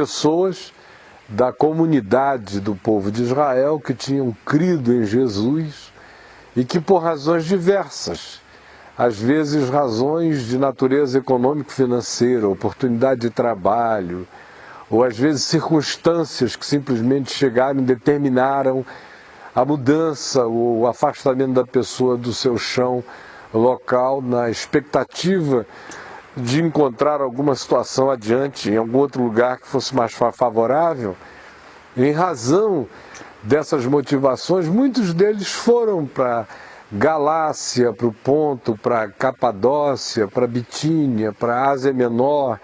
pessoas da comunidade do povo de Israel que tinham crido em Jesus e que, por razões diversas, às vezes razões de natureza econômico-financeira, oportunidade de trabalho, ou às vezes circunstâncias que simplesmente chegaram e determinaram a mudança ou o afastamento da pessoa do seu chão local na expectativa de encontrar alguma situação adiante em algum outro lugar que fosse mais favorável. Em razão dessas motivações, muitos deles foram para Galácia, para o Ponto, para Capadócia, para Bitínia, para Ásia Menor,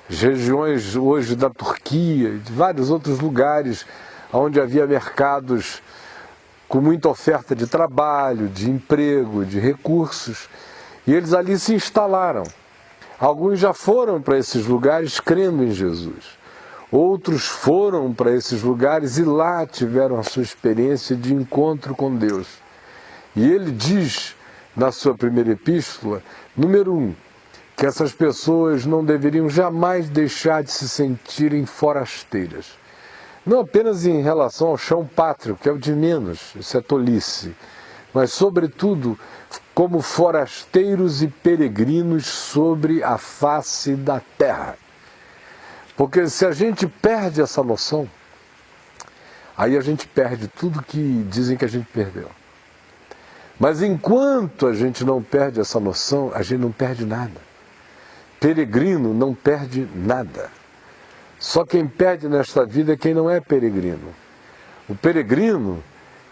as regiões hoje da Turquia e de vários outros lugares onde havia mercados com muita oferta de trabalho, de emprego, de recursos, e eles ali se instalaram. Alguns já foram para esses lugares crendo em Jesus. Outros foram para esses lugares e lá tiveram a sua experiência de encontro com Deus. E ele diz, na sua primeira epístola, número 1, que essas pessoas não deveriam jamais deixar de se sentirem forasteiras. Não apenas em relação ao chão pátrio, que é o de menos, isso é tolice, mas sobretudo como forasteiros e peregrinos sobre a face da terra. Porque se a gente perde essa noção, aí a gente perde tudo que dizem que a gente perdeu. Mas enquanto a gente não perde essa noção, a gente não perde nada. Peregrino não perde nada. Só quem perde nesta vida é quem não é peregrino. O peregrino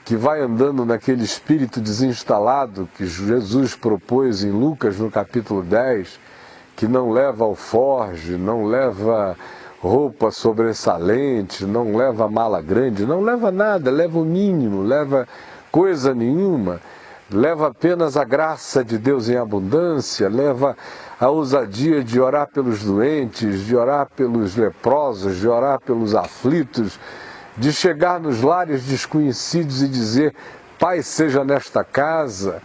que vai andando naquele espírito desinstalado que Jesus propôs em Lucas no capítulo 10, que não leva alforge, não leva roupa sobressalente, não leva mala grande, não leva nada, leva o mínimo, leva coisa nenhuma, leva apenas a graça de Deus em abundância, leva a ousadia de orar pelos doentes, de orar pelos leprosos, de orar pelos aflitos, de chegar nos lares desconhecidos e dizer, Pai seja nesta casa,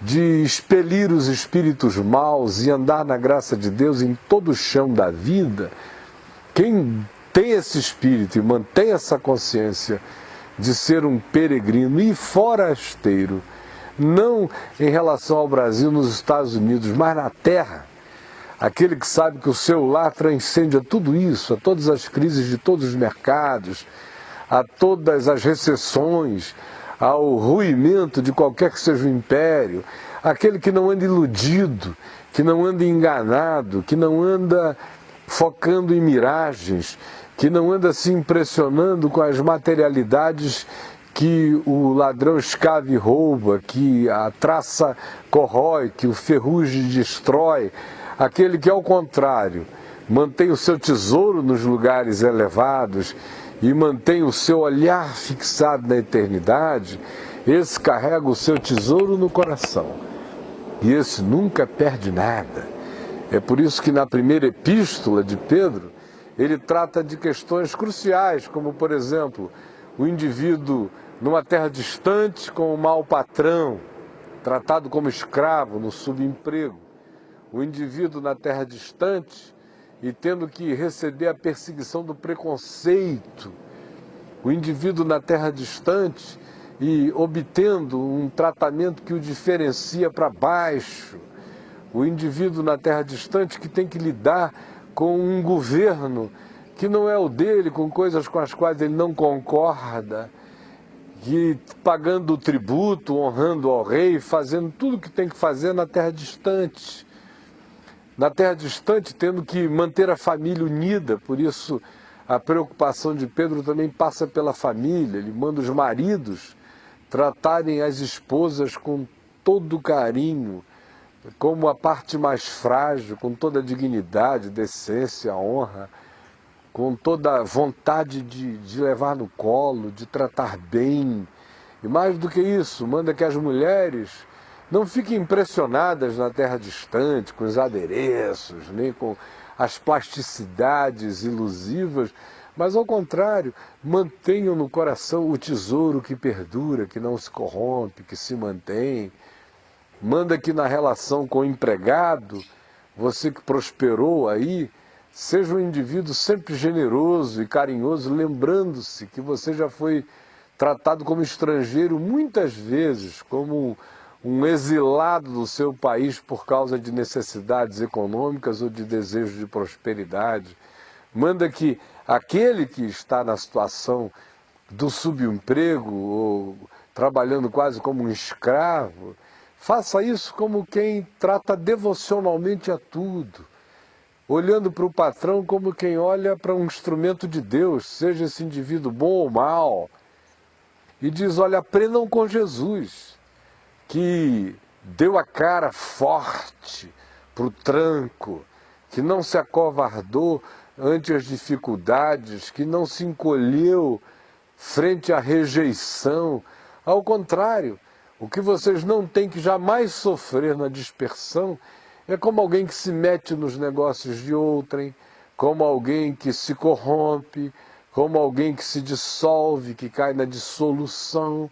de expelir os espíritos maus e andar na graça de Deus em todo o chão da vida. Quem tem esse espírito e mantém essa consciência de ser um peregrino e forasteiro, não em relação ao Brasil, nos Estados Unidos, mas na terra, aquele que sabe que o seu lar transcende a tudo isso, a todas as crises de todos os mercados, a todas as recessões, ao ruimento de qualquer que seja o império, aquele que não anda iludido, que não anda enganado, que não anda focando em miragens, que não anda se impressionando com as materialidades que o ladrão escava e rouba, que a traça corrói, que o ferrugem destrói, aquele que, ao contrário, mantém o seu tesouro nos lugares elevados e mantém o seu olhar fixado na eternidade, esse carrega o seu tesouro no coração. E esse nunca perde nada. É por isso que na primeira epístola de Pedro, ele trata de questões cruciais, como, por exemplo, o indivíduo numa terra distante com um mau patrão, tratado como escravo no subemprego. O indivíduo na terra distante e tendo que receber a perseguição do preconceito. O indivíduo na terra distante e obtendo um tratamento que o diferencia para baixo. O indivíduo na terra distante que tem que lidar com um governo que não é o dele, com coisas com as quais ele não concorda, que pagando o tributo, honrando ao rei, fazendo tudo o que tem que fazer na terra distante. Na terra distante, tendo que manter a família unida, por isso a preocupação de Pedro também passa pela família. Ele manda os maridos tratarem as esposas com todo carinho, como a parte mais frágil, com toda a dignidade, decência, honra, com toda a vontade de levar no colo, de tratar bem. E mais do que isso, manda que as mulheres não fiquem impressionadas na terra distante, com os adereços, nem com as plasticidades ilusivas, mas ao contrário, mantenham no coração o tesouro que perdura, que não se corrompe, que se mantém. Manda que na relação com o empregado, você que prosperou aí, Seja um indivíduo sempre generoso e carinhoso, lembrando-se que você já foi tratado como estrangeiro muitas vezes, como um exilado do seu país por causa de necessidades econômicas ou de desejo de prosperidade. Manda que aquele que está na situação do subemprego ou trabalhando quase como um escravo, faça isso como quem trata devocionalmente a tudo, olhando para o patrão como quem olha para um instrumento de Deus, seja esse indivíduo bom ou mau, e diz, olha, aprendam com Jesus, que deu a cara forte para o tranco, que não se acovardou ante as dificuldades, que não se encolheu frente à rejeição. Ao contrário, o que vocês não têm que jamais sofrer na dispersão é como alguém que se mete nos negócios de outrem, como alguém que se corrompe, como alguém que se dissolve, que cai na dissolução,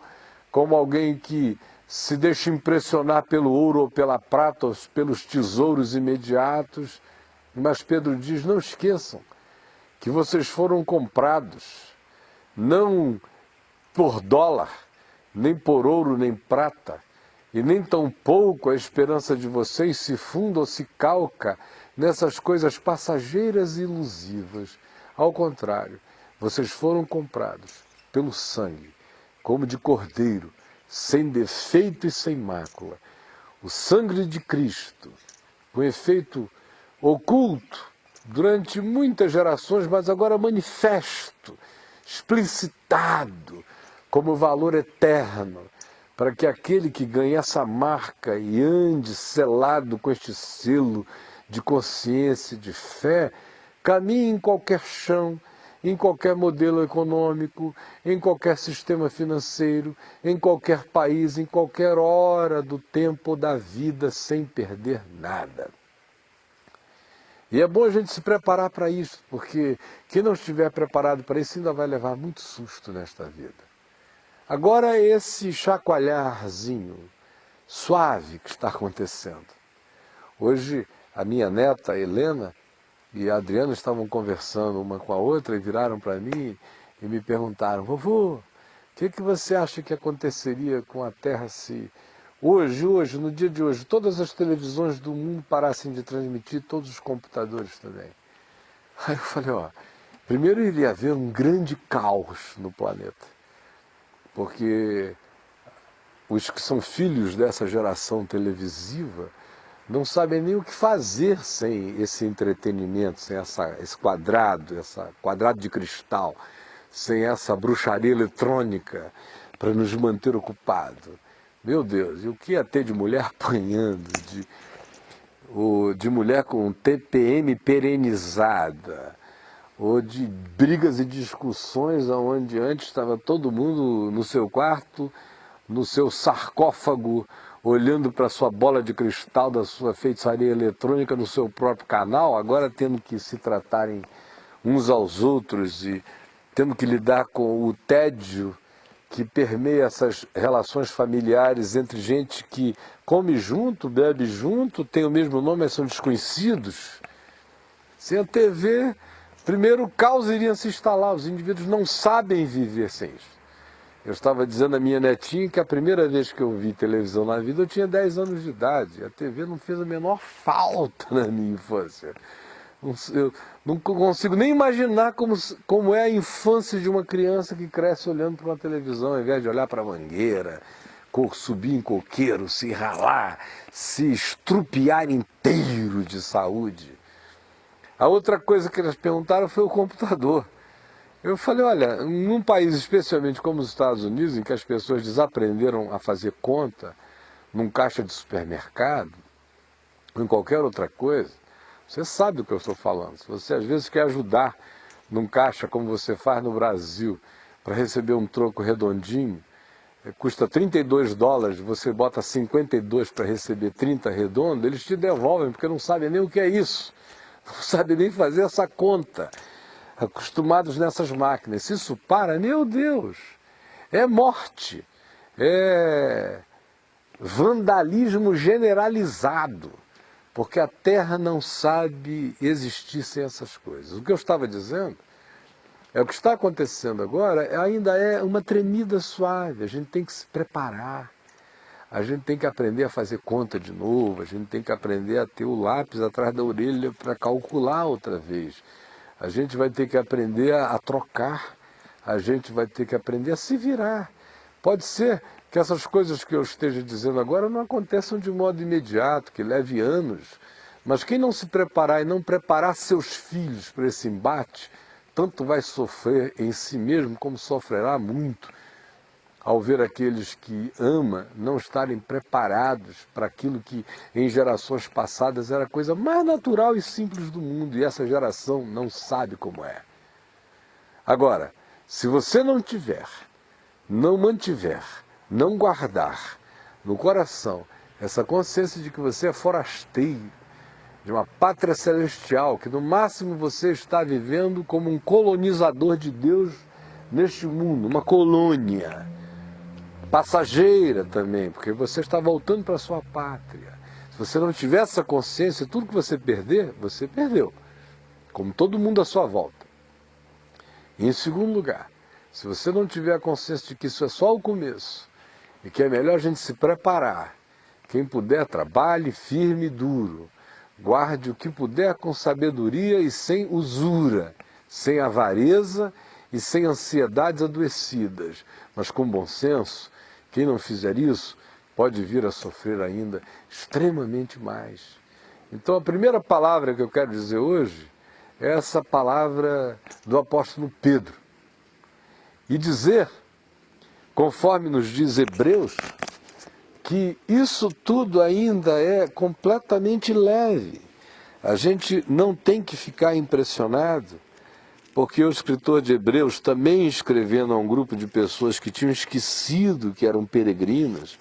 como alguém que se deixa impressionar pelo ouro ou pela prata, ou pelos tesouros imediatos. Mas Pedro diz, não esqueçam que vocês foram comprados, não por dólar, nem por ouro, nem prata, e nem tampouco a esperança de vocês se funda ou se calca nessas coisas passageiras e ilusivas. Ao contrário, vocês foram comprados pelo sangue, como de cordeiro, sem defeito e sem mácula. O sangue de Cristo, com efeito oculto durante muitas gerações, mas agora manifesto, explicitado como valor eterno, para que aquele que ganhe essa marca e ande selado com este selo de consciência e de fé, caminhe em qualquer chão, em qualquer modelo econômico, em qualquer sistema financeiro, em qualquer país, em qualquer hora do tempo ou da vida, sem perder nada. E é bom a gente se preparar para isso, porque quem não estiver preparado para isso ainda vai levar muito susto nesta vida. Agora esse chacoalharzinho suave que está acontecendo. Hoje a minha neta Helena e a Adriana estavam conversando uma com a outra e viraram para mim e me perguntaram, vovô, o que você acha que aconteceria com a Terra se hoje, no dia de hoje, todas as televisões do mundo parassem de transmitir, todos os computadores também? Aí eu falei, primeiro iria haver um grande caos no planeta, porque os que são filhos dessa geração televisiva não sabem nem o que fazer sem esse entretenimento, sem esse quadrado de cristal, sem essa bruxaria eletrônica para nos manter ocupados. Meu Deus, e o que ia ter de mulher apanhando, de mulher com TPM perenizada, ou de brigas e discussões onde antes estava todo mundo no seu quarto, no seu sarcófago, olhando para a sua bola de cristal da sua feitiçaria eletrônica no seu próprio canal, agora tendo que se tratarem uns aos outros e tendo que lidar com o tédio que permeia essas relações familiares entre gente que come junto, bebe junto, tem o mesmo nome, mas são desconhecidos. Sem a TV, primeiro o caos iria se instalar, os indivíduos não sabem viver sem isso. Eu estava dizendo à minha netinha que a primeira vez que eu vi televisão na vida eu tinha 10 anos de idade. A TV não fez a menor falta na minha infância. Eu não consigo nem imaginar como é a infância de uma criança que cresce olhando para uma televisão ao invés de olhar para a mangueira, subir em coqueiro, se ralar, se estrupiar inteiro de saúde. A outra coisa que eles perguntaram foi o computador. Eu falei, olha, num país especialmente como os Estados Unidos, em que as pessoas desaprenderam a fazer conta num caixa de supermercado, ou em qualquer outra coisa, você sabe do que eu estou falando. Se você às vezes quer ajudar num caixa como você faz no Brasil, para receber um troco redondinho, custa $32, você bota 52 para receber 30 redondo, eles te devolvem, porque não sabem nem o que é isso, não sabem nem fazer essa conta. Acostumados nessas máquinas. Se isso para, meu Deus, é morte, é vandalismo generalizado, porque a Terra não sabe existir sem essas coisas. O que eu estava dizendo é o que está acontecendo agora ainda é uma tremida suave, a gente tem que se preparar, a gente tem que aprender a fazer conta de novo, a gente tem que aprender a ter o lápis atrás da orelha para calcular outra vez, a gente vai ter que aprender a trocar, a gente vai ter que aprender a se virar. Pode ser que essas coisas que eu esteja dizendo agora não aconteçam de modo imediato, que leve anos, mas quem não se preparar e não preparar seus filhos para esse embate, tanto vai sofrer em si mesmo, como sofrerá muito, ao ver aqueles que ama não estarem preparados para aquilo que em gerações passadas era a coisa mais natural e simples do mundo, e essa geração não sabe como é. Agora, se você não mantiver, não guardar no coração essa consciência de que você é forasteiro, de uma pátria celestial, que no máximo você está vivendo como um colonizador de Deus neste mundo, uma colônia passageira também, porque você está voltando para a sua pátria. Se você não tiver essa consciência, tudo que você perder, você perdeu, como todo mundo à sua volta. E em segundo lugar, se você não tiver a consciência de que isso é só o começo, e que é melhor a gente se preparar, quem puder trabalhe firme e duro, guarde o que puder com sabedoria e sem usura, sem avareza e sem ansiedades adoecidas, mas com bom senso. Quem não fizer isso pode vir a sofrer ainda extremamente mais. Então a primeira palavra que eu quero dizer hoje é essa palavra do apóstolo Pedro. E dizer, conforme nos diz Hebreus, que isso tudo ainda é completamente leve. A gente não tem que ficar impressionado, porque o escritor de Hebreus, também escrevendo a um grupo de pessoas que tinham esquecido que eram peregrinos,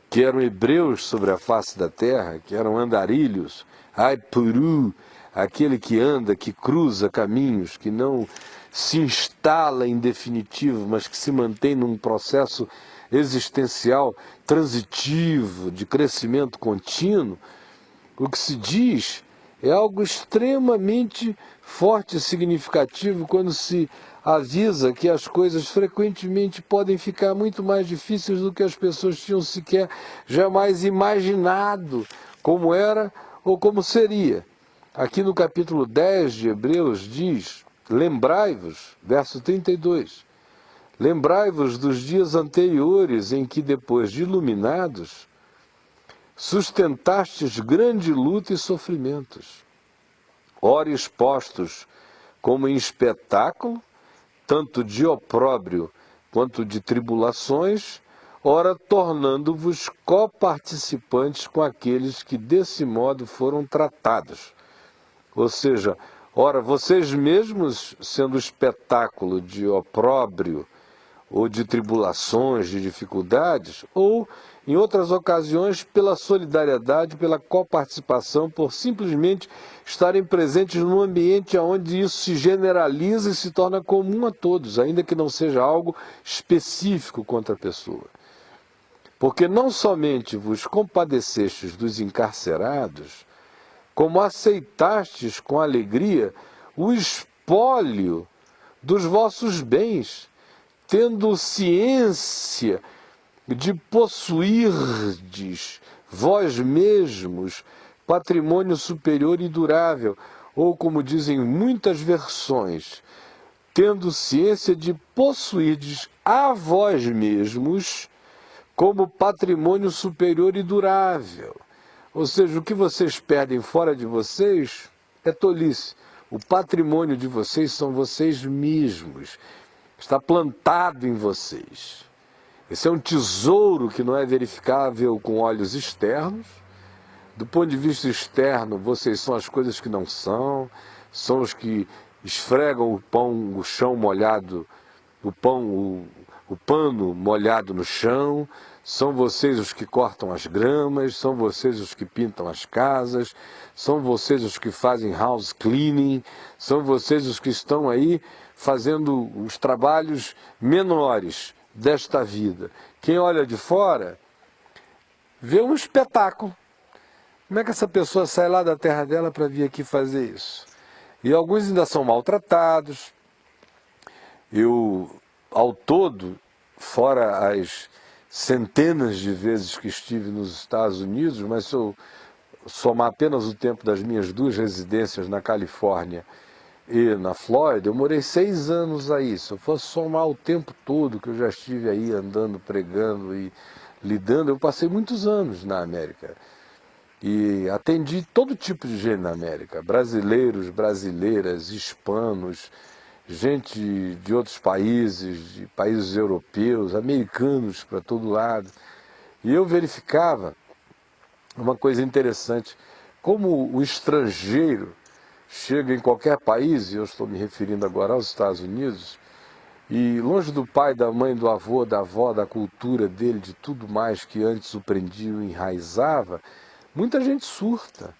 que eram hebreus sobre a face da terra, que eram andarilhos, puru, aquele que anda, que cruza caminhos, que não se instala em definitivo, mas que se mantém num processo existencial transitivo, de crescimento contínuo, o que se diz é algo extremamente forte e significativo quando se avisa que as coisas frequentemente podem ficar muito mais difíceis do que as pessoas tinham sequer jamais imaginado como era ou como seria. Aqui no capítulo 10 de Hebreus diz: lembrai-vos, verso 32, lembrai-vos dos dias anteriores em que, depois de iluminados, sustentastes grande luta e sofrimentos, ora expostos como em espetáculo, tanto de opróbrio quanto de tribulações, ora tornando-vos coparticipantes com aqueles que desse modo foram tratados. Ou seja, ora vocês mesmos sendo espetáculo de opróbrio ou de tribulações, de dificuldades, ou em outras ocasiões pela solidariedade, pela coparticipação, por simplesmente estarem presentes num ambiente onde isso se generaliza e se torna comum a todos, ainda que não seja algo específico contra a pessoa. Porque não somente vos compadecestes dos encarcerados, como aceitastes com alegria o espólio dos vossos bens, tendo ciência de possuirdes vós mesmos patrimônio superior e durável, ou como dizem muitas versões, tendo ciência de possuirdes a vós mesmos como patrimônio superior e durável. Ou seja, o que vocês perdem fora de vocês é tolice. O patrimônio de vocês são vocês mesmos. Está plantado em vocês. Esse é um tesouro que não é verificável com olhos externos. Do ponto de vista externo, vocês são as coisas que não são os que esfregam o pão, o chão molhado, o pano molhado no chão, são vocês os que cortam as gramas, são vocês os que pintam as casas, são vocês os que fazem house cleaning, são vocês os que estão aí fazendo os trabalhos menores desta vida. Quem olha de fora vê um espetáculo, Como é que essa pessoa sai lá da terra dela para vir aqui fazer isso? E alguns ainda são maltratados. Eu, ao todo, fora as centenas de vezes que estive nos Estados Unidos, mas se eu somar apenas o tempo das minhas 2 residências na Califórnia e na Flórida, eu morei 6 anos aí. Se eu fosse somar o tempo todo que eu já estive aí andando, pregando e lidando, eu passei muitos anos na América. E atendi todo tipo de gente na América, brasileiros, brasileiras, hispanos, gente de outros países, de países europeus, americanos para todo lado. E eu verificava uma coisa interessante, como o estrangeiro chega em qualquer país, e eu estou me referindo agora aos Estados Unidos, e longe do pai, da mãe, do avô, da avó, da cultura dele, de tudo mais que antes o prendia e enraizava, muita gente surta,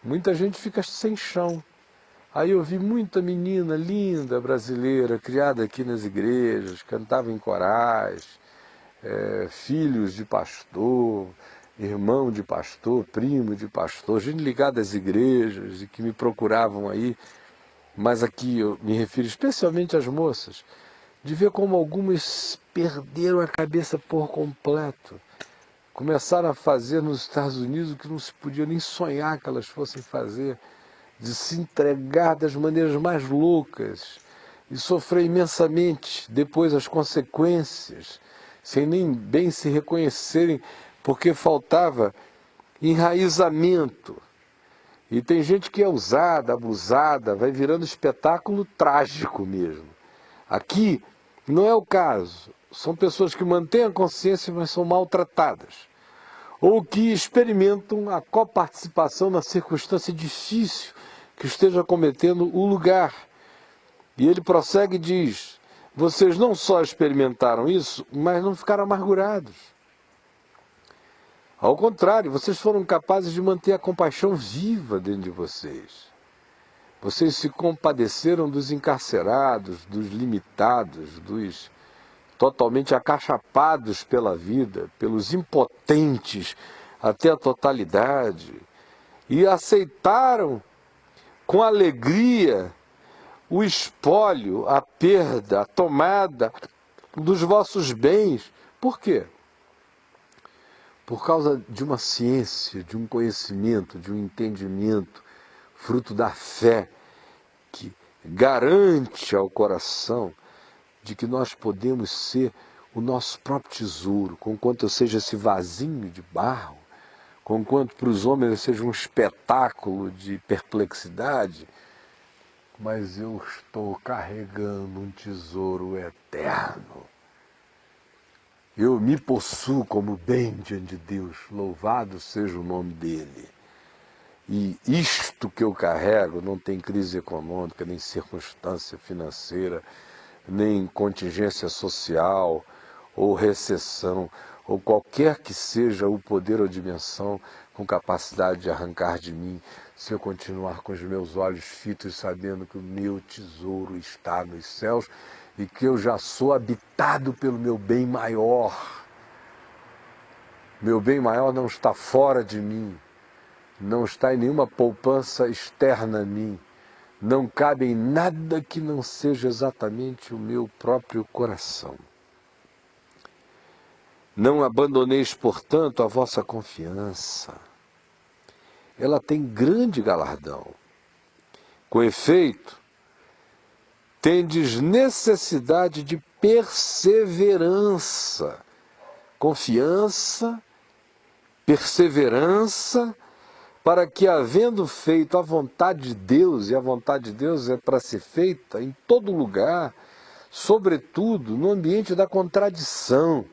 muita gente fica sem chão. Aí eu vi muita menina linda brasileira, criada aqui nas igrejas, cantava em corais, filhos de pastor, irmão de pastor, primo de pastor, gente ligada às igrejas e que me procuravam aí, mas aqui eu me refiro especialmente às moças, de ver como algumas perderam a cabeça por completo. Começaram a fazer nos Estados Unidos o que não se podia nem sonhar que elas fossem fazer, de se entregar das maneiras mais loucas e sofrer imensamente depois as consequências, sem nem bem se reconhecerem, porque faltava enraizamento. E tem gente que é usada, abusada, vai virando espetáculo trágico mesmo. Aqui não é o caso. São pessoas que mantêm a consciência, mas são maltratadas. Ou que experimentam a coparticipação na circunstância difícil que esteja cometendo o lugar. E ele prossegue e diz: vocês não só experimentaram isso, mas não ficaram amargurados. Ao contrário, vocês foram capazes de manter a compaixão viva dentro de vocês. Vocês se compadeceram dos encarcerados, dos limitados, dos totalmente acachapados pela vida, pelos impotentes até a totalidade, e aceitaram com alegria o espólio, a perda, a tomada dos vossos bens. Por quê? Por causa de uma ciência, de um conhecimento, de um entendimento, fruto da fé, que garante ao coração de que nós podemos ser o nosso próprio tesouro, conquanto eu seja esse vasinho de barro, conquanto para os homens eu seja um espetáculo de perplexidade, mas eu estou carregando um tesouro eterno. Eu me possuo como bem diante de Deus, louvado seja o nome dele. E isto que eu carrego não tem crise econômica, nem circunstância financeira, nem contingência social, ou recessão, ou qualquer que seja o poder ou dimensão com capacidade de arrancar de mim, se eu continuar com os meus olhos fitos, sabendo que o meu tesouro está nos céus e que eu já sou habitado pelo meu bem maior. Meu bem maior não está fora de mim, não está em nenhuma poupança externa a mim, não cabe em nada que não seja exatamente o meu próprio coração. Não abandoneis, portanto, a vossa confiança. Ela tem grande galardão. Com efeito, tendes necessidade de perseverança. Confiança, perseverança, para que, havendo feito a vontade de Deus, e a vontade de Deus é para ser feita em todo lugar, sobretudo no ambiente da contradição,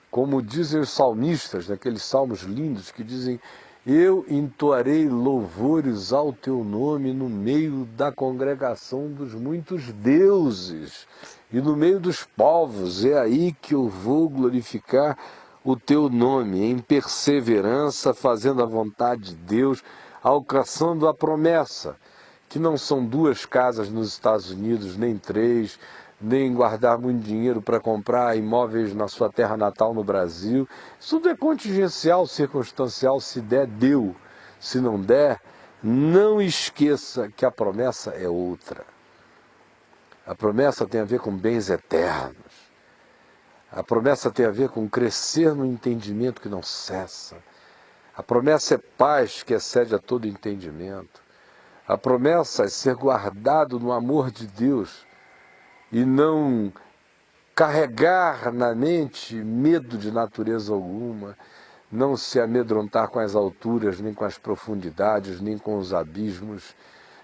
como dizem os salmistas, naqueles salmos lindos que dizem: eu entoarei louvores ao teu nome no meio da congregação dos muitos deuses e no meio dos povos, é aí que eu vou glorificar o teu nome, em perseverança, fazendo a vontade de Deus, alcançando a promessa, que não são 2 casas nos Estados Unidos, nem 3, nem guardar muito dinheiro para comprar imóveis na sua terra natal no Brasil. Isso tudo é contingencial, circunstancial. Se der, deu. Se não der, não esqueça que a promessa é outra. A promessa tem a ver com bens eternos. A promessa tem a ver com crescer no entendimento que não cessa. A promessa é paz que excede a todo entendimento. A promessa é ser guardado no amor de Deus e não carregar na mente medo de natureza alguma, não se amedrontar com as alturas, nem com as profundidades, nem com os abismos,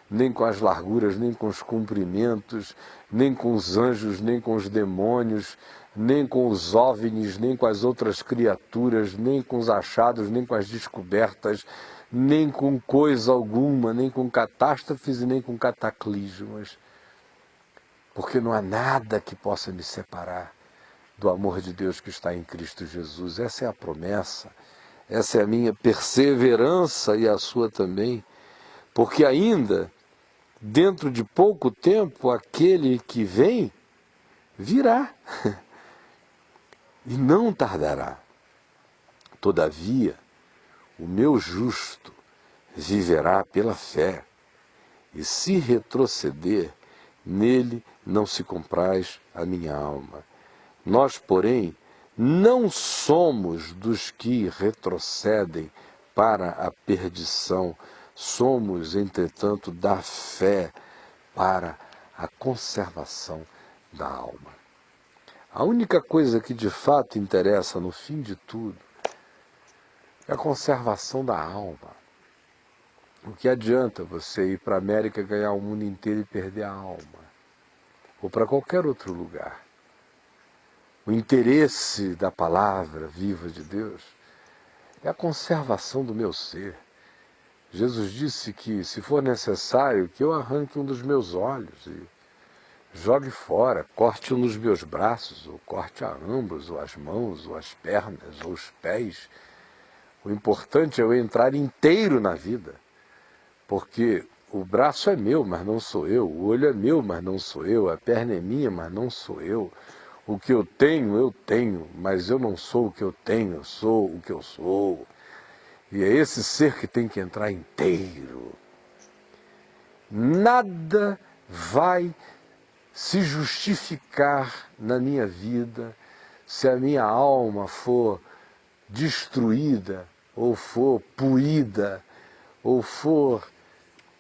nem com as larguras, nem com os comprimentos, nem com os anjos, nem com os demônios, nem com os OVNIs, nem com as outras criaturas, nem com os achados, nem com as descobertas, nem com coisa alguma, nem com catástrofes e nem com cataclismas. Porque não há nada que possa me separar do amor de Deus que está em Cristo Jesus. Essa é a promessa, essa é a minha perseverança e a sua também, porque ainda, dentro de pouco tempo, aquele que vem, virá, e não tardará. Todavia, o meu justo viverá pela fé, e se retroceder, nele não se compraz a minha alma. Nós, porém, não somos dos que retrocedem para a perdição, somos, entretanto, da fé para a conservação da alma. A única coisa que de fato interessa no fim de tudo é a conservação da alma. O que adianta você ir para a América, ganhar o mundo inteiro e perder a alma? Ou para qualquer outro lugar. O interesse da palavra viva de Deus é a conservação do meu ser. Jesus disse que, se for necessário, que eu arranque um dos meus olhos e jogue fora, corte um dos meus braços, ou corte a ambos, ou as mãos, ou as pernas, ou os pés. O importante é eu entrar inteiro na vida, porque o braço é meu, mas não sou eu, o olho é meu, mas não sou eu, a perna é minha, mas não sou eu. O que eu tenho, mas eu não sou o que eu tenho, eu sou o que eu sou. E é esse ser que tem que entrar inteiro. Nada vai se justificar na minha vida se a minha alma for destruída, ou for puída, ou for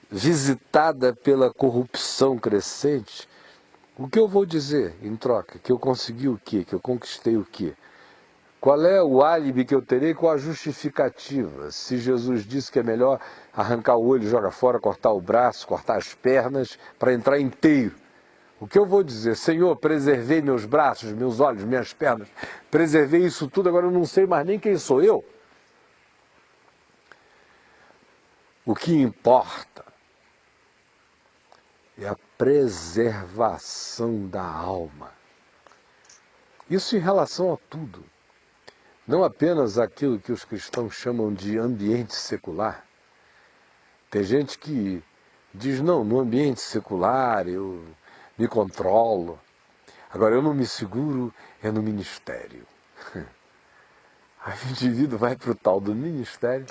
visitada pela corrupção crescente. O que eu vou dizer em troca? Que eu consegui o quê? Que eu conquistei o quê? Qual é o álibi que eu terei com a justificativa? Se Jesus disse que é melhor arrancar o olho, jogar fora, cortar o braço, cortar as pernas, para entrar inteiro. O que eu vou dizer? Senhor, preservei meus braços, meus olhos, minhas pernas, preservei isso tudo, agora eu não sei mais nem quem sou eu. O que importa é a preservação da alma. Isso em relação a tudo. Não apenas aquilo que os cristãos chamam de ambiente secular. Tem gente que diz, não, no ambiente secular eu me controlo. Agora eu não me seguro, é no ministério. Aí o indivíduo vai para o tal do ministério,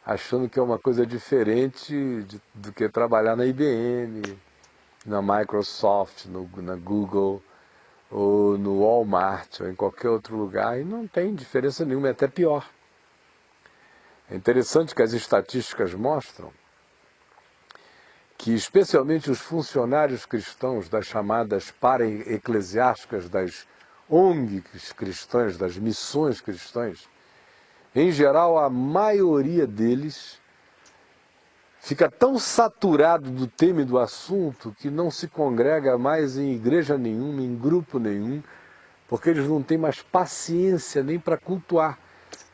achando que é uma coisa diferente do que trabalhar na IBM, na Microsoft, na Google, ou no Walmart, ou em qualquer outro lugar, e não tem diferença nenhuma, é até pior. É interessante que as estatísticas mostram que, especialmente os funcionários cristãos das chamadas para-eclesiásticas, das ONGs cristãs, das missões cristãs, em geral, a maioria deles fica tão saturado do tema e do assunto que não se congrega mais em igreja nenhuma, em grupo nenhum, porque eles não têm mais paciência nem para cultuar.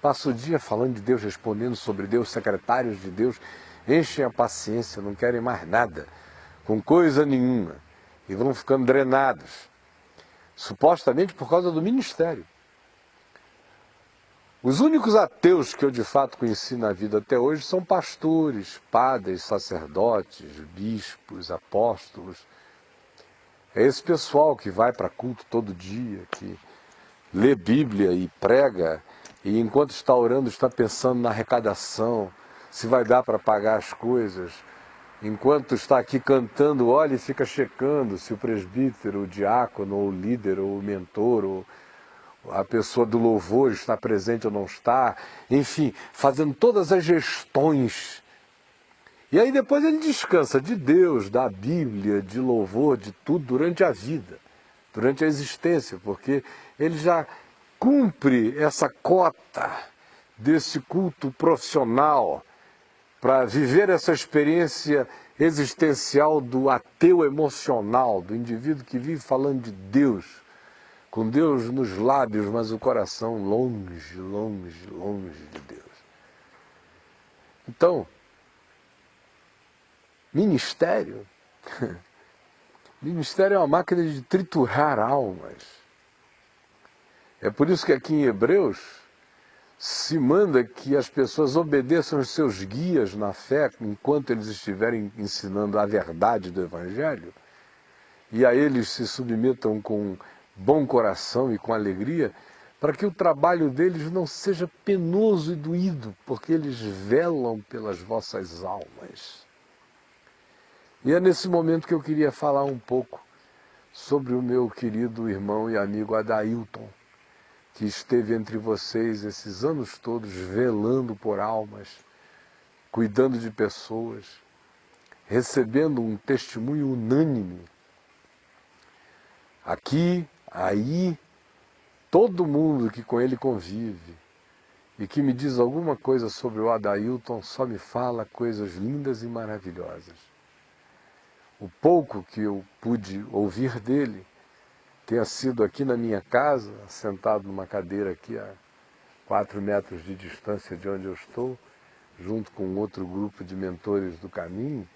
Passa o dia falando de Deus, respondendo sobre Deus, secretários de Deus, enchem a paciência, não querem mais nada, com coisa nenhuma, e vão ficando drenados, supostamente por causa do ministério. Os únicos ateus que eu de fato conheci na vida até hoje são pastores, padres, sacerdotes, bispos, apóstolos. É esse pessoal que vai para culto todo dia, que lê Bíblia e prega, e enquanto está orando está pensando na arrecadação, se vai dar para pagar as coisas. Enquanto está aqui cantando, olha e fica checando se o presbítero, o diácono, ou o líder, ou o mentor, ou a pessoa do louvor está presente ou não está. Enfim, fazendo todas as gestões. E aí depois ele descansa de Deus, da Bíblia, de louvor, de tudo durante a vida, durante a existência, porque ele já cumpre essa cota desse culto profissional para viver essa experiência existencial do ateu emocional, do indivíduo que vive falando de Deus, com Deus nos lábios, mas o coração longe, longe, longe de Deus. Então, ministério é uma máquina de triturar almas. É por isso que aqui em Hebreus se manda que as pessoas obedeçam os seus guias na fé enquanto eles estiverem ensinando a verdade do Evangelho, e a eles se submetam com bom coração e com alegria, para que o trabalho deles não seja penoso e doído, porque eles velam pelas vossas almas. E é nesse momento que eu queria falar um pouco sobre o meu querido irmão e amigo Adailton, que esteve entre vocês esses anos todos velando por almas, cuidando de pessoas, recebendo um testemunho unânime. Aqui, aí, todo mundo que com ele convive e que me diz alguma coisa sobre o Adailton só me fala coisas lindas e maravilhosas. O pouco que eu pude ouvir dele tenha sido aqui na minha casa, sentado numa cadeira aqui a 4 metros de distância de onde eu estou, junto com outro grupo de mentores do caminho,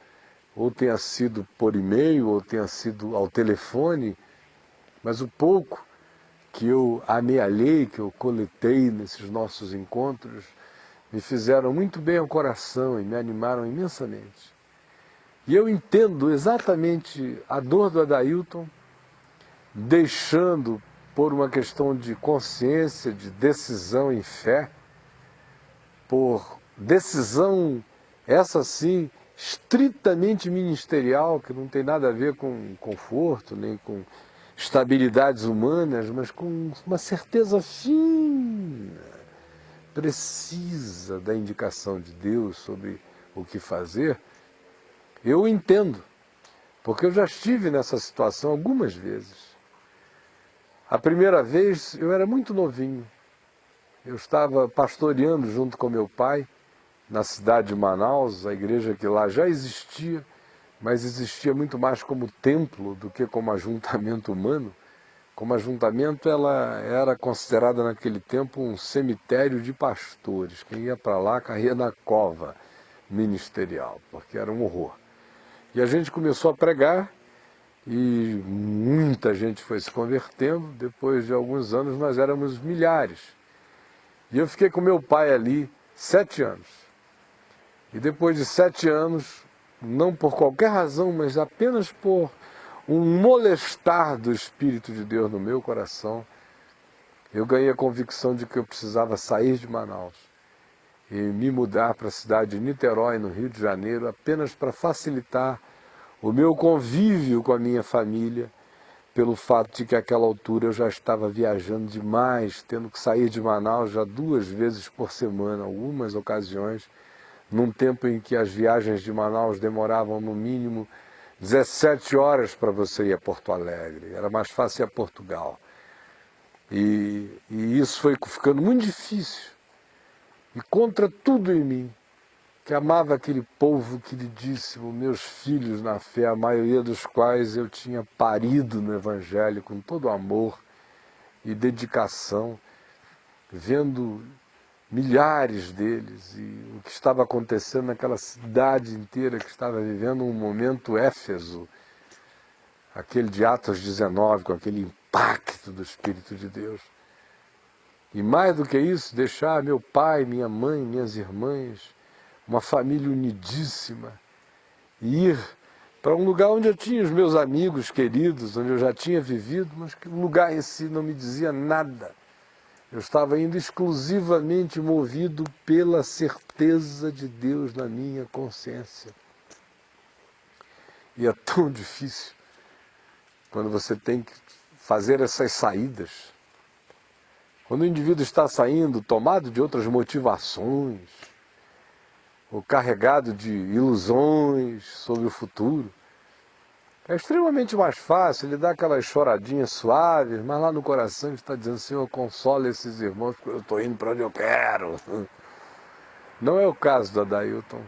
ou tenha sido por e-mail, ou tenha sido ao telefone, mas o pouco que eu amealhei, que eu coletei nesses nossos encontros, me fizeram muito bem ao coração e me animaram imensamente. E eu entendo exatamente a dor do Adailton, deixando, por uma questão de consciência, de decisão em fé, por decisão, essa sim, estritamente ministerial, que não tem nada a ver com conforto, nem com estabilidades humanas, mas com uma certeza fina, precisa da indicação de Deus sobre o que fazer. Eu entendo, porque eu já estive nessa situação algumas vezes. A primeira vez eu era muito novinho. Eu estava pastoreando junto com meu pai na cidade de Manaus, a igreja que lá já existia, mas existia muito mais como templo do que como ajuntamento humano. Como ajuntamento, ela era considerada naquele tempo um cemitério de pastores. Quem ia para lá caía na cova ministerial, porque era um horror. E a gente começou a pregar e muita gente foi se convertendo. Depois de alguns anos nós éramos milhares. E eu fiquei com meu pai ali 7 anos. E depois de 7 anos, não por qualquer razão, mas apenas por um molestar do Espírito de Deus no meu coração, eu ganhei a convicção de que eu precisava sair de Manaus e me mudar para a cidade de Niterói, no Rio de Janeiro, apenas para facilitar o meu convívio com a minha família, pelo fato de que àquela altura eu já estava viajando demais, tendo que sair de Manaus já 2 vezes por semana, algumas ocasiões, num tempo em que as viagens de Manaus demoravam no mínimo 17 horas para você ir a Porto Alegre, era mais fácil ir a Portugal. E isso foi ficando muito difícil. E contra tudo em mim, que amava aquele povo queridíssimo, meus filhos na fé, a maioria dos quais eu tinha parido no Evangelho com todo amor e dedicação, vendo milhares deles e o que estava acontecendo naquela cidade inteira que estava vivendo um momento éfeso, aquele de Atos 19, com aquele impacto do Espírito de Deus. E mais do que isso, deixar meu pai, minha mãe, minhas irmãs, uma família unidíssima, e ir para um lugar onde eu tinha os meus amigos queridos, onde eu já tinha vivido, mas que o lugar em si não me dizia nada. Eu estava indo exclusivamente movido pela certeza de Deus na minha consciência. E é tão difícil quando você tem que fazer essas saídas. Quando o indivíduo está saindo tomado de outras motivações, ou carregado de ilusões sobre o futuro, é extremamente mais fácil ele dar aquelas choradinhas suaves, mas lá no coração ele está dizendo: Senhor, consola esses irmãos, porque eu estou indo para onde eu quero. Não é o caso do Adailton,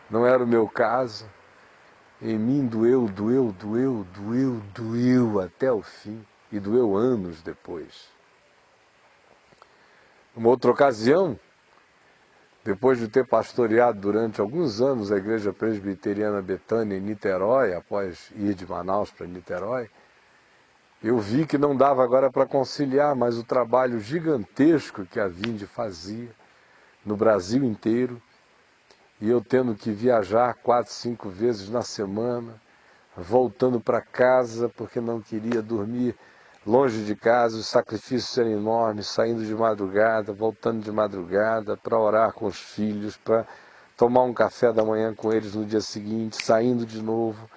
não era o meu caso. Em mim doeu até o fim, e doeu anos depois. Uma outra ocasião, depois de ter pastoreado durante alguns anos a Igreja Presbiteriana Betânia em Niterói, após ir de Manaus para Niterói, eu vi que não dava agora para conciliar mais o trabalho gigantesco que a Vinde fazia no Brasil inteiro, e eu tendo que viajar 4, 5 vezes na semana, voltando para casa porque não queria dormir longe de casa, os sacrifícios eram enormes, saindo de madrugada, voltando de madrugada para orar com os filhos, para tomar um café da manhã com eles no dia seguinte, saindo de novo,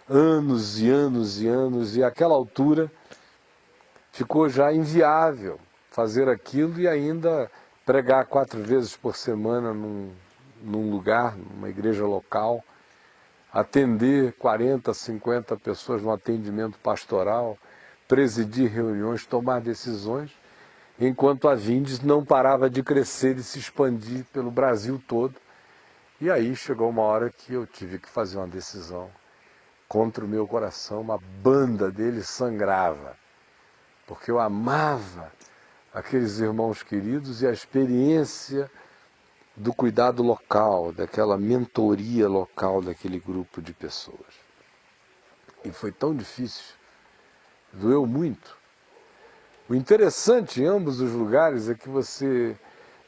anos e anos e anos, e àquela altura ficou já inviável fazer aquilo e ainda pregar 4 vezes por semana num lugar, numa igreja local, atender 40, 50 pessoas no atendimento pastoral, presidir reuniões, tomar decisões, enquanto a Vindes não parava de crescer e se expandir pelo Brasil todo. E aí chegou uma hora que eu tive que fazer uma decisão contra o meu coração. Uma banda dele sangrava, porque eu amava aqueles irmãos queridos e a experiência do cuidado local, daquela mentoria local daquele grupo de pessoas. E foi tão difícil, doeu muito. O interessante em ambos os lugares é que você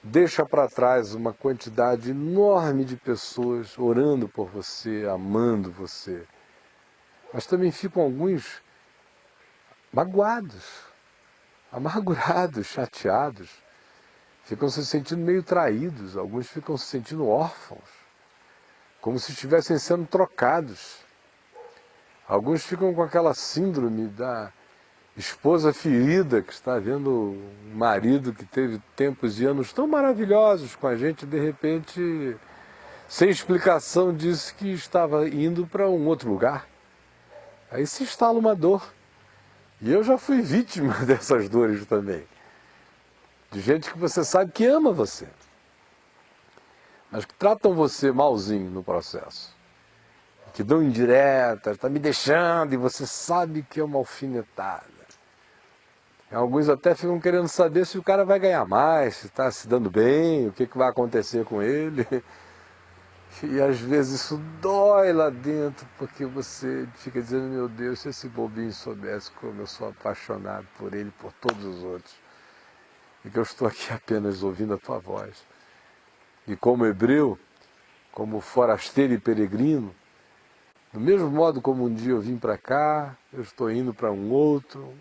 deixa para trás uma quantidade enorme de pessoas orando por você, amando você. Mas também ficam alguns magoados, amargurados, chateados. Ficam se sentindo meio traídos, alguns ficam se sentindo órfãos, como se estivessem sendo trocados. Alguns ficam com aquela síndrome da esposa ferida, que está vendo um marido que teve tempos e anos tão maravilhosos com a gente, de repente, sem explicação, disse que estava indo para um outro lugar. Aí se instala uma dor. E eu já fui vítima dessas dores também. De gente que você sabe que ama você, mas que tratam você malzinho no processo. Que dão indiretas, está me deixando, e você sabe que é uma alfinetada. Alguns até ficam querendo saber se o cara vai ganhar mais, se está se dando bem, o que vai acontecer com ele. E às vezes isso dói lá dentro, porque você fica dizendo: meu Deus, se esse bobinho soubesse como eu sou apaixonado por ele, por todos os outros, e que eu estou aqui apenas ouvindo a tua voz. E como hebreu, como forasteiro e peregrino, do mesmo modo como um dia eu vim para cá, eu estou indo para um outro,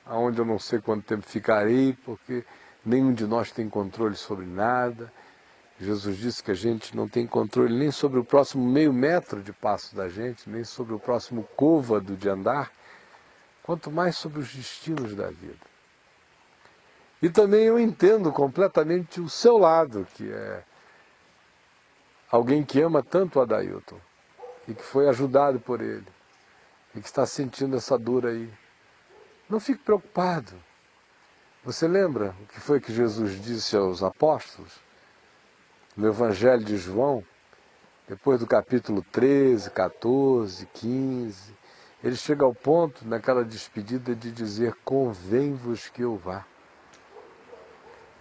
aonde eu não sei quanto tempo ficarei, porque nenhum de nós tem controle sobre nada. Jesus disse que a gente não tem controle nem sobre o próximo meio metro de passo da gente, nem sobre o próximo côvado de andar, quanto mais sobre os destinos da vida. E também eu entendo completamente o seu lado, que é alguém que ama tanto o Adailton, e que foi ajudado por ele, e que está sentindo essa dor aí. Não fique preocupado. Você lembra o que foi que Jesus disse aos apóstolos? No Evangelho de João, depois do capítulo 13, 14, 15, ele chega ao ponto, naquela despedida, de dizer: convém-vos que eu vá.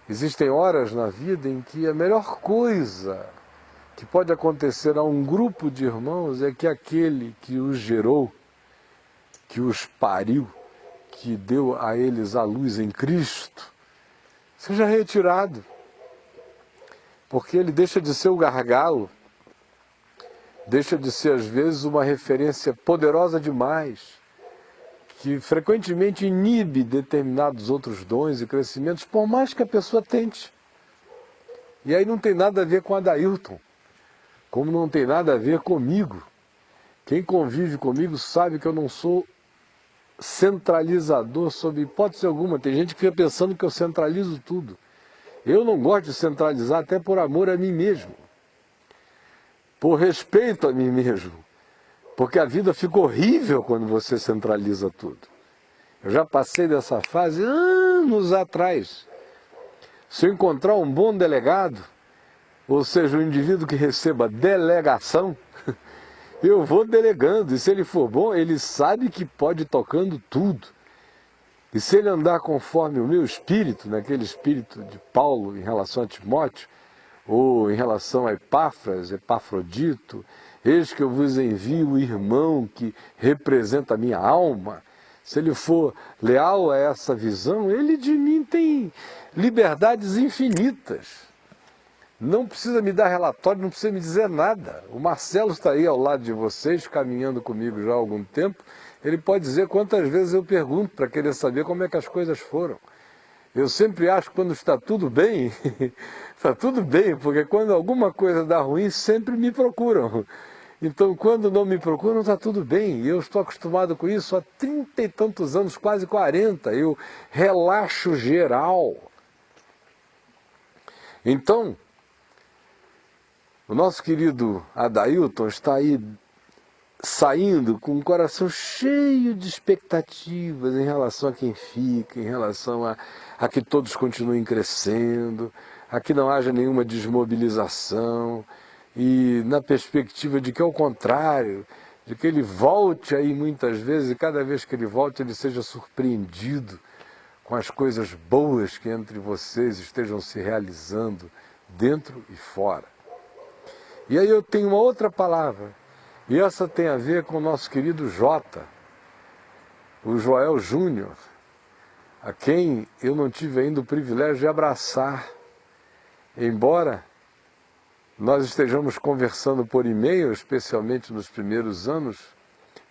Existem horas na vida em que a melhor coisa que pode acontecer a um grupo de irmãos é que aquele que os gerou, que os pariu, que deu a eles a luz em Cristo, seja retirado. Porque ele deixa de ser o gargalo deixa de ser, às vezes, uma referência poderosa demais, que frequentemente inibe determinados outros dons e crescimentos, por mais que a pessoa tente. E aí não tem nada a ver com Adailton, como não tem nada a ver comigo. Quem convive comigo sabe que eu não sou centralizador sob hipótese alguma. Tem gente que fica pensando que eu centralizo tudo. Eu não gosto de centralizar, até por amor a mim mesmo, por respeito a mim mesmo, porque a vida fica horrível quando você centraliza tudo. Eu já passei dessa fase anos atrás. Se eu encontrar um bom delegado, ou seja, um indivíduo que receba delegação, eu vou delegando, e se ele for bom, ele sabe que pode ir tocando tudo. E se ele andar conforme o meu espírito, naquele espírito de Paulo em relação a Timóteo, ou em relação a Epáfras, Epafrodito, eis que eu vos envio o irmão que representa a minha alma. Se ele for leal a essa visão, ele de mim tem liberdades infinitas. Não precisa me dar relatório, não precisa me dizer nada. O Marcelo está aí ao lado de vocês, caminhando comigo já há algum tempo. Ele pode dizer quantas vezes eu pergunto para querer saber como é que as coisas foram. Eu sempre acho que quando está tudo bem, está tudo bem, porque quando alguma coisa dá ruim, sempre me procuram. Então, quando não me procuram, está tudo bem. E eu estou acostumado com isso há 30 e tantos anos, quase 40. Eu relaxo geral. Então, o nosso querido Adailton está aí saindo com o coração cheio de expectativas em relação a quem fica, em relação a que todos continuem crescendo, a que não haja nenhuma desmobilização, e na perspectiva de que, ao contrário, de que ele volte aí muitas vezes, e cada vez que ele volte ele seja surpreendido com as coisas boas que entre vocês estejam se realizando dentro e fora. E aí eu tenho uma outra palavra, e essa tem a ver com o nosso querido Jota, o Joel Júnior, a quem eu não tive ainda o privilégio de abraçar, embora nós estejamos conversando por e-mail, especialmente nos primeiros anos,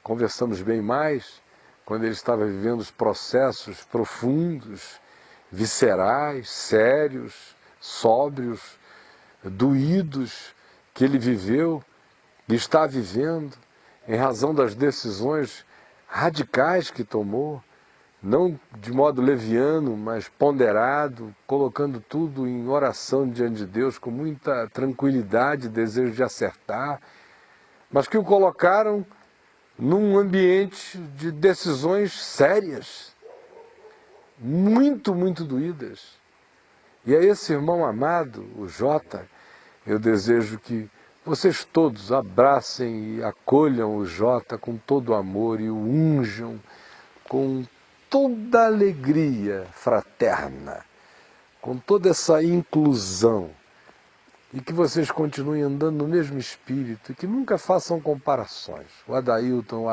conversamos bem mais, quando ele estava vivendo os processos profundos, viscerais, sérios, sóbrios, doídos, que ele viveu e está vivendo, em razão das decisões radicais que tomou, não de modo leviano, mas ponderado, colocando tudo em oração diante de Deus, com muita tranquilidade, desejo de acertar, mas que o colocaram num ambiente de decisões sérias, muito, muito doídas. E a esse irmão amado, o Jota, eu desejo que vocês todos abracem e acolham o Jota com todo amor e o unjam com toda a alegria fraterna, com toda essa inclusão, e que vocês continuem andando no mesmo espírito e que nunca façam comparações. O Adailton,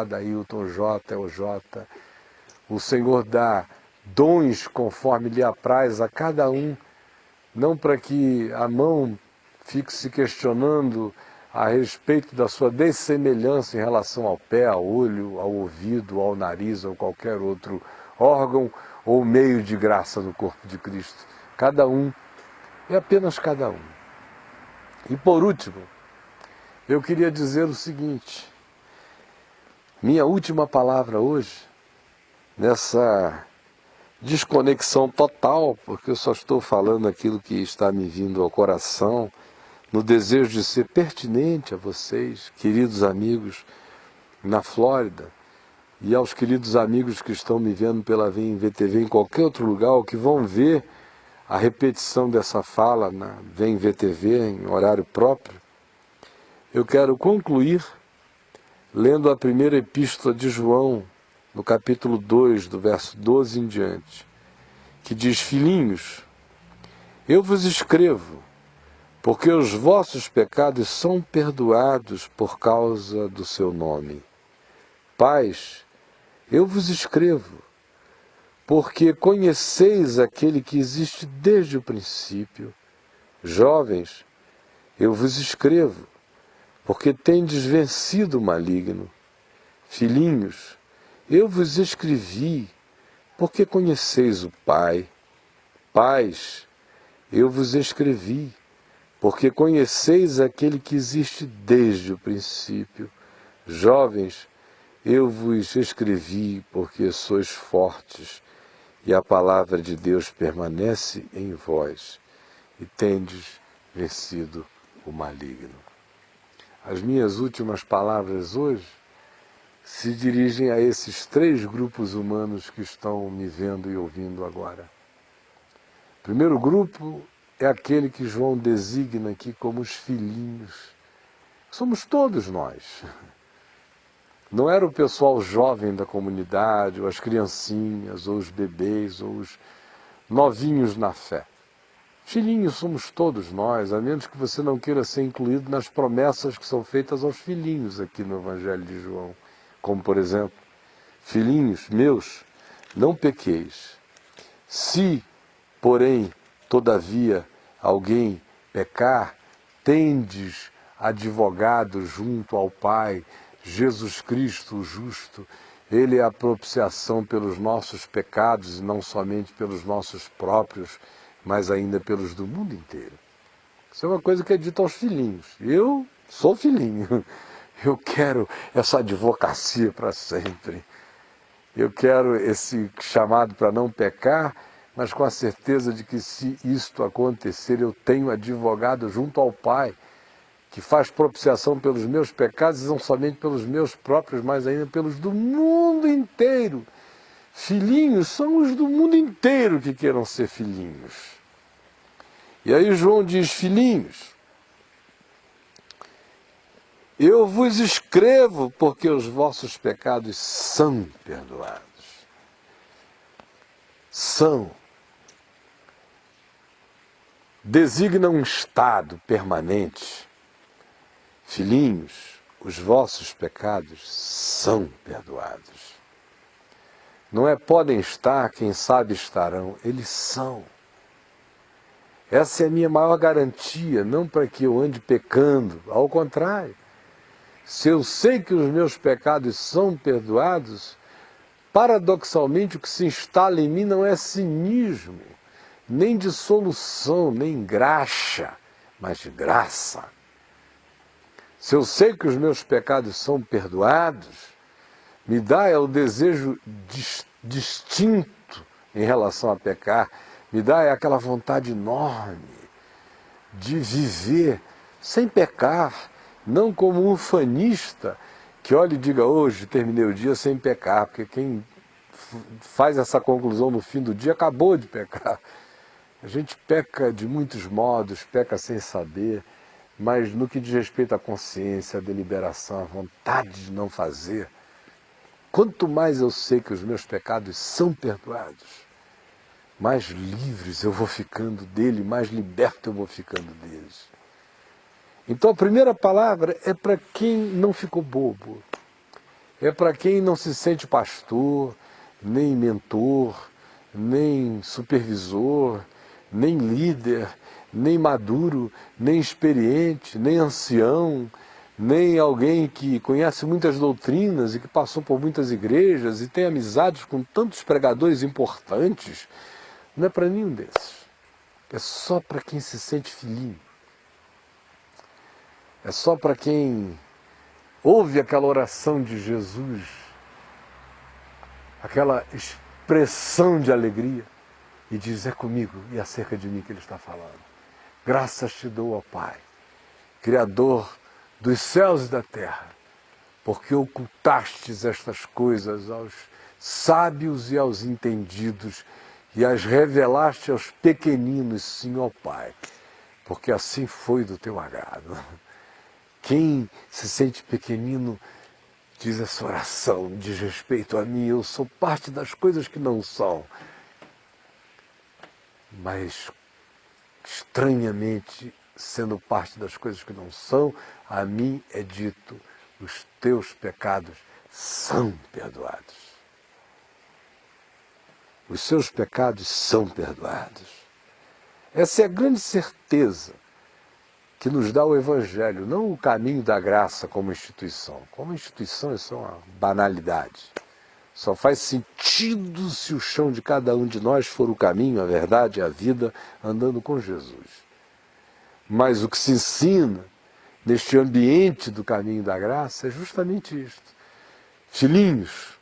o Jota é o Jota. O Senhor dá dons conforme lhe apraz a cada um, não para que a mão fique se questionando a respeito da sua dessemelhança em relação ao pé, ao olho, ao ouvido, ao nariz ou qualquer outro órgão ou meio de graça do corpo de Cristo. Cada um é apenas cada um. E por último, eu queria dizer o seguinte: minha última palavra hoje, nessa desconexão total, porque eu só estou falando aquilo que está me vindo ao coração, no desejo de ser pertinente a vocês, queridos amigos na Flórida, e aos queridos amigos que estão me vendo pela VemVTV em qualquer outro lugar, ou que vão ver a repetição dessa fala na VemVTV em horário próprio. Eu quero concluir lendo a primeira epístola de João, no capítulo 2, do verso 12 em diante, que diz: Filhinhos, eu vos escrevo, porque os vossos pecados são perdoados por causa do seu nome. Pais, eu vos escrevo, porque conheceis aquele que existe desde o princípio. Jovens, eu vos escrevo, porque tendes vencido o maligno. Filhinhos, eu vos escrevi, porque conheceis o Pai. Pais, eu vos escrevi, porque conheceis aquele que existe desde o princípio. Jovens, eu vos escrevi, porque sois fortes, e a palavra de Deus permanece em vós, e tendes vencido o maligno. As minhas últimas palavras hoje se dirigem a esses 3 grupos humanos que estão me vendo e ouvindo agora. O primeiro grupo é aquele que João designa aqui como os filhinhos. Somos todos nós. Não era o pessoal jovem da comunidade, ou as criancinhas, ou os bebês, ou os novinhos na fé. Filhinhos somos todos nós, a menos que você não queira ser incluído nas promessas que são feitas aos filhinhos aqui no Evangelho de João. Como, por exemplo, filhinhos meus, não pequeis. Se, porém, todavia, alguém pecar, tendes advogado junto ao Pai, Jesus Cristo, o justo. Ele é a propiciação pelos nossos pecados, e não somente pelos nossos próprios, mas ainda pelos do mundo inteiro. Isso é uma coisa que é dita aos filhinhos. Eu sou filhinho. Eu quero essa advocacia para sempre. Eu quero esse chamado para não pecar, mas com a certeza de que se isto acontecer, eu tenho advogado junto ao Pai, que faz propiciação pelos meus pecados, e não somente pelos meus próprios, mas ainda pelos do mundo inteiro. Filhinhos são os do mundo inteiro que queiram ser filhinhos. E aí João diz, filhinhos, eu vos escrevo porque os vossos pecados são perdoados. São. Designa um estado permanente. Filhinhos, os vossos pecados são perdoados. Não é podem estar, quem sabe estarão, eles são. Essa é a minha maior garantia, não para que eu ande pecando, ao contrário. Se eu sei que os meus pecados são perdoados, paradoxalmente o que se instala em mim não é cinismo, nem dissolução, nem graxa, mas de graça. Se eu sei que os meus pecados são perdoados, me dá o desejo distinto em relação a pecar, me dá aquela vontade enorme de viver sem pecar, não como um ufanista que olha e diga, hoje terminei o dia sem pecar, porque quem faz essa conclusão no fim do dia acabou de pecar. A gente peca de muitos modos, peca sem saber, mas no que diz respeito à consciência, à deliberação, à vontade de não fazer, quanto mais eu sei que os meus pecados são perdoados, mais livres eu vou ficando dele, mais liberto eu vou ficando deles. Então a primeira palavra é para quem não ficou bobo, é para quem não se sente pastor, nem mentor, nem supervisor, nem líder, nem maduro, nem experiente, nem ancião, nem alguém que conhece muitas doutrinas e que passou por muitas igrejas e tem amizades com tantos pregadores importantes. Não é para nenhum desses. É só para quem se sente filhinho. É só para quem ouve aquela oração de Jesus, aquela expressão de alegria, e diz, é comigo e acerca de mim que ele está falando. Graças te dou, ó Pai, Criador dos céus e da terra, porque ocultastes estas coisas aos sábios e aos entendidos e as revelaste aos pequeninos, sim, ó Pai, porque assim foi do teu agrado. Quem se sente pequenino diz essa oração, diz respeito a mim, eu sou parte das coisas que não são. Mas, estranhamente, sendo parte das coisas que não são, a mim é dito, os teus pecados são perdoados. Os seus pecados são perdoados. Essa é a grande certeza que nos dá o Evangelho, não o caminho da graça como instituição. Como instituição, isso é uma banalidade. Só faz sentido se o chão de cada um de nós for o caminho, a verdade e a vida, andando com Jesus. Mas o que se ensina neste ambiente do caminho da graça é justamente isto. Filhinhos,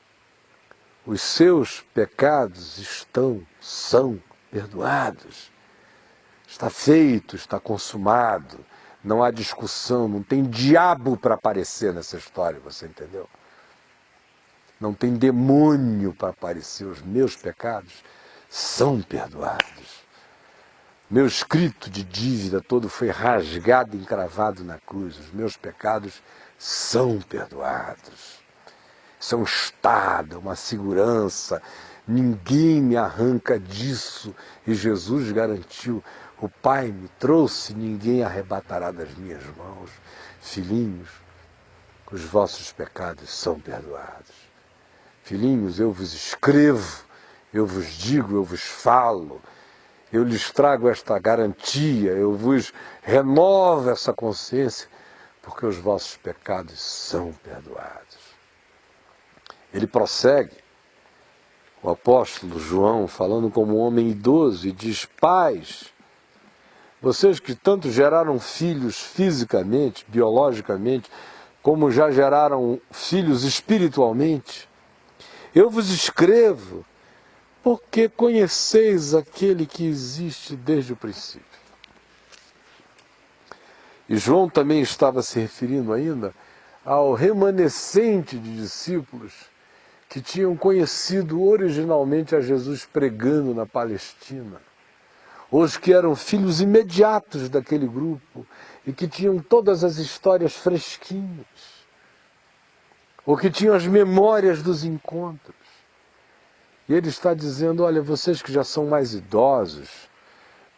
os seus pecados são perdoados. Está feito, está consumado. Não há discussão, não tem diabo para aparecer nessa história, você entendeu? Não tem demônio para aparecer. Os meus pecados são perdoados. Meu escrito de dívida todo foi rasgado e encravado na cruz. Os meus pecados são perdoados. Isso é um estado, uma segurança. Ninguém me arranca disso. E Jesus garantiu. O Pai me trouxe, ninguém arrebatará das minhas mãos. Filhinhos, os vossos pecados são perdoados. Filhinhos, eu vos escrevo, eu vos digo, eu vos falo, eu lhes trago esta garantia, eu vos renovo essa consciência, porque os vossos pecados são perdoados. Ele prossegue, o apóstolo João, falando como um homem idoso, e diz: pais, vocês que tanto geraram filhos fisicamente, biologicamente, como já geraram filhos espiritualmente, eu vos escrevo porque conheceis aquele que existe desde o princípio. E João também estava se referindo ainda ao remanescente de discípulos que tinham conhecido originalmente a Jesus pregando na Palestina. Os que eram filhos imediatos daquele grupo e que tinham todas as histórias fresquinhas, ou que tinham as memórias dos encontros. E ele está dizendo: olha, vocês que já são mais idosos,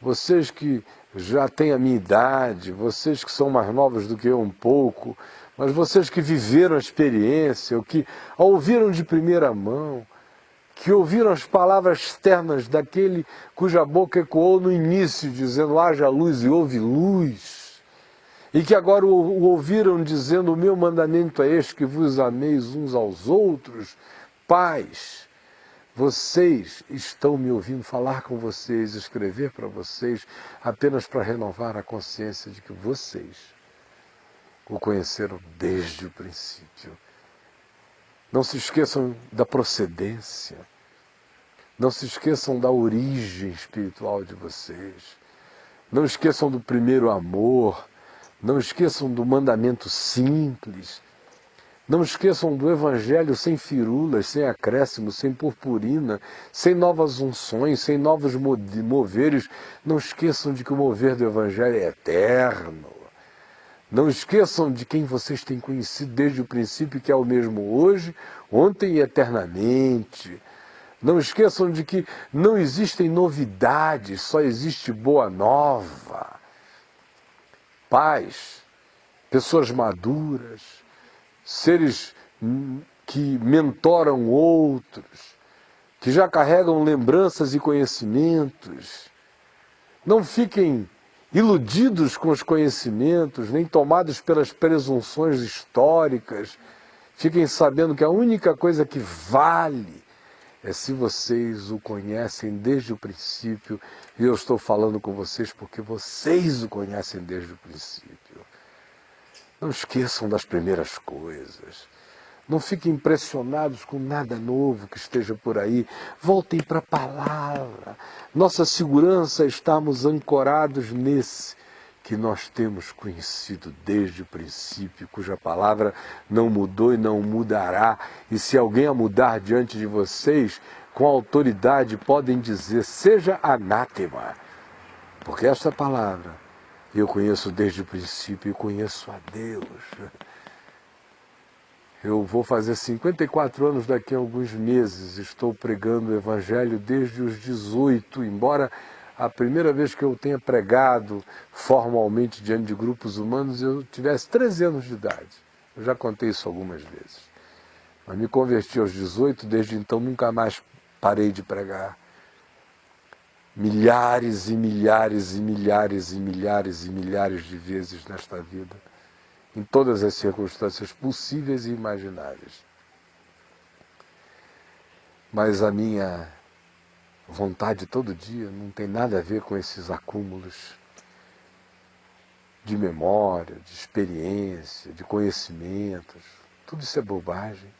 vocês que já têm a minha idade, vocês que são mais novos do que eu um pouco, mas vocês que viveram a experiência, ou que a ouviram de primeira mão, que ouviram as palavras ternas daquele cuja boca ecoou no início, dizendo: haja luz, e houve luz, e que agora o ouviram dizendo: o meu mandamento é este, que vos ameis uns aos outros. Pais, vocês estão me ouvindo falar com vocês, escrever para vocês, apenas para renovar a consciência de que vocês o conheceram desde o princípio. Não se esqueçam da procedência. Não se esqueçam da origem espiritual de vocês. Não esqueçam do primeiro amor. Não esqueçam do mandamento simples. Não esqueçam do Evangelho sem firulas, sem acréscimos, sem purpurina, sem novas unções, sem novos moveres. Não esqueçam de que o mover do Evangelho é eterno. Não esqueçam de quem vocês têm conhecido desde o princípio, que é o mesmo hoje, ontem e eternamente. Não esqueçam de que não existem novidades, só existe boa nova. Pais, pessoas maduras, seres que mentoram outros, que já carregam lembranças e conhecimentos. Não fiquem iludidos com os conhecimentos, nem tomados pelas presunções históricas. Fiquem sabendo que a única coisa que vale é se vocês o conhecem desde o princípio, e eu estou falando com vocês porque vocês o conhecem desde o princípio. Não esqueçam das primeiras coisas. Não fiquem impressionados com nada novo que esteja por aí. Voltem para a palavra. Nossa segurança é estarmos ancorados nesse que nós temos conhecido desde o princípio, cuja palavra não mudou e não mudará. E se alguém a mudar diante de vocês, com autoridade podem dizer: seja anátema. Porque esta palavra eu conheço desde o princípio e conheço a Deus. Eu vou fazer 54 anos daqui a alguns meses. Estou pregando o Evangelho desde os 18, embora a primeira vez que eu tenha pregado formalmente diante de grupos humanos eu tivesse 13 anos de idade. Eu já contei isso algumas vezes. Mas me converti aos 18, desde então nunca mais parei de pregar. milhares e milhares e milhares e milhares e milhares de vezes nesta vida, em todas as circunstâncias possíveis e imagináveis. Mas a minha vontade todo dia não tem nada a ver com esses acúmulos de memória, de experiência, de conhecimentos. Tudo isso é bobagem.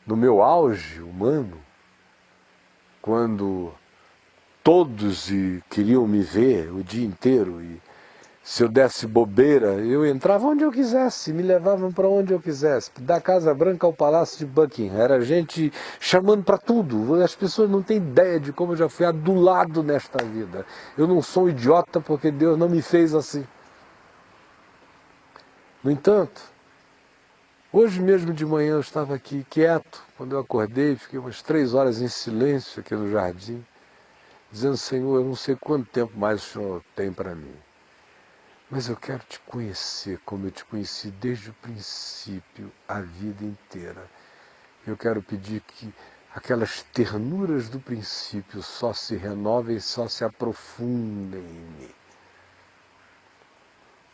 No meu auge humano, quando todos queriam me ver o dia inteiro e se eu desse bobeira, eu entrava onde eu quisesse, me levavam para onde eu quisesse, da Casa Branca ao Palácio de Buckingham, era gente chamando para tudo. As pessoas não têm ideia de como eu já fui adulado nesta vida. Eu não sou um idiota porque Deus não me fez assim. No entanto, hoje mesmo de manhã eu estava aqui quieto, quando eu acordei, fiquei umas 3 horas em silêncio aqui no jardim, dizendo: Senhor, eu não sei quanto tempo mais o Senhor tem para mim. Mas eu quero te conhecer como eu te conheci desde o princípio, a vida inteira. Eu quero pedir que aquelas ternuras do princípio só se renovem, só se aprofundem em mim.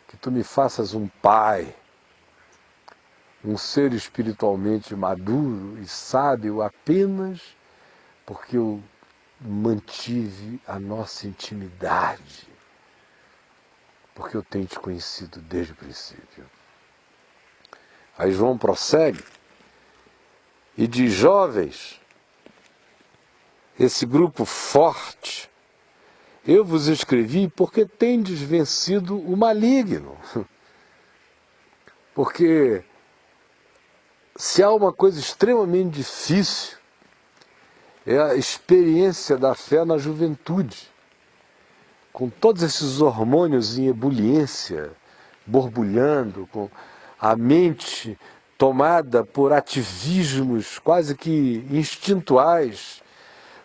Que tu me faças um pai, um ser espiritualmente maduro e sábio apenas porque eu mantive a nossa intimidade. Porque eu tenho te conhecido desde o princípio. Aí João prossegue e diz: jovens, esse grupo forte, eu vos escrevi porque tendes vencido o maligno. Porque se há uma coisa extremamente difícil, é a experiência da fé na juventude. Com todos esses hormônios em ebuliência, borbulhando, com a mente tomada por ativismos quase que instintuais,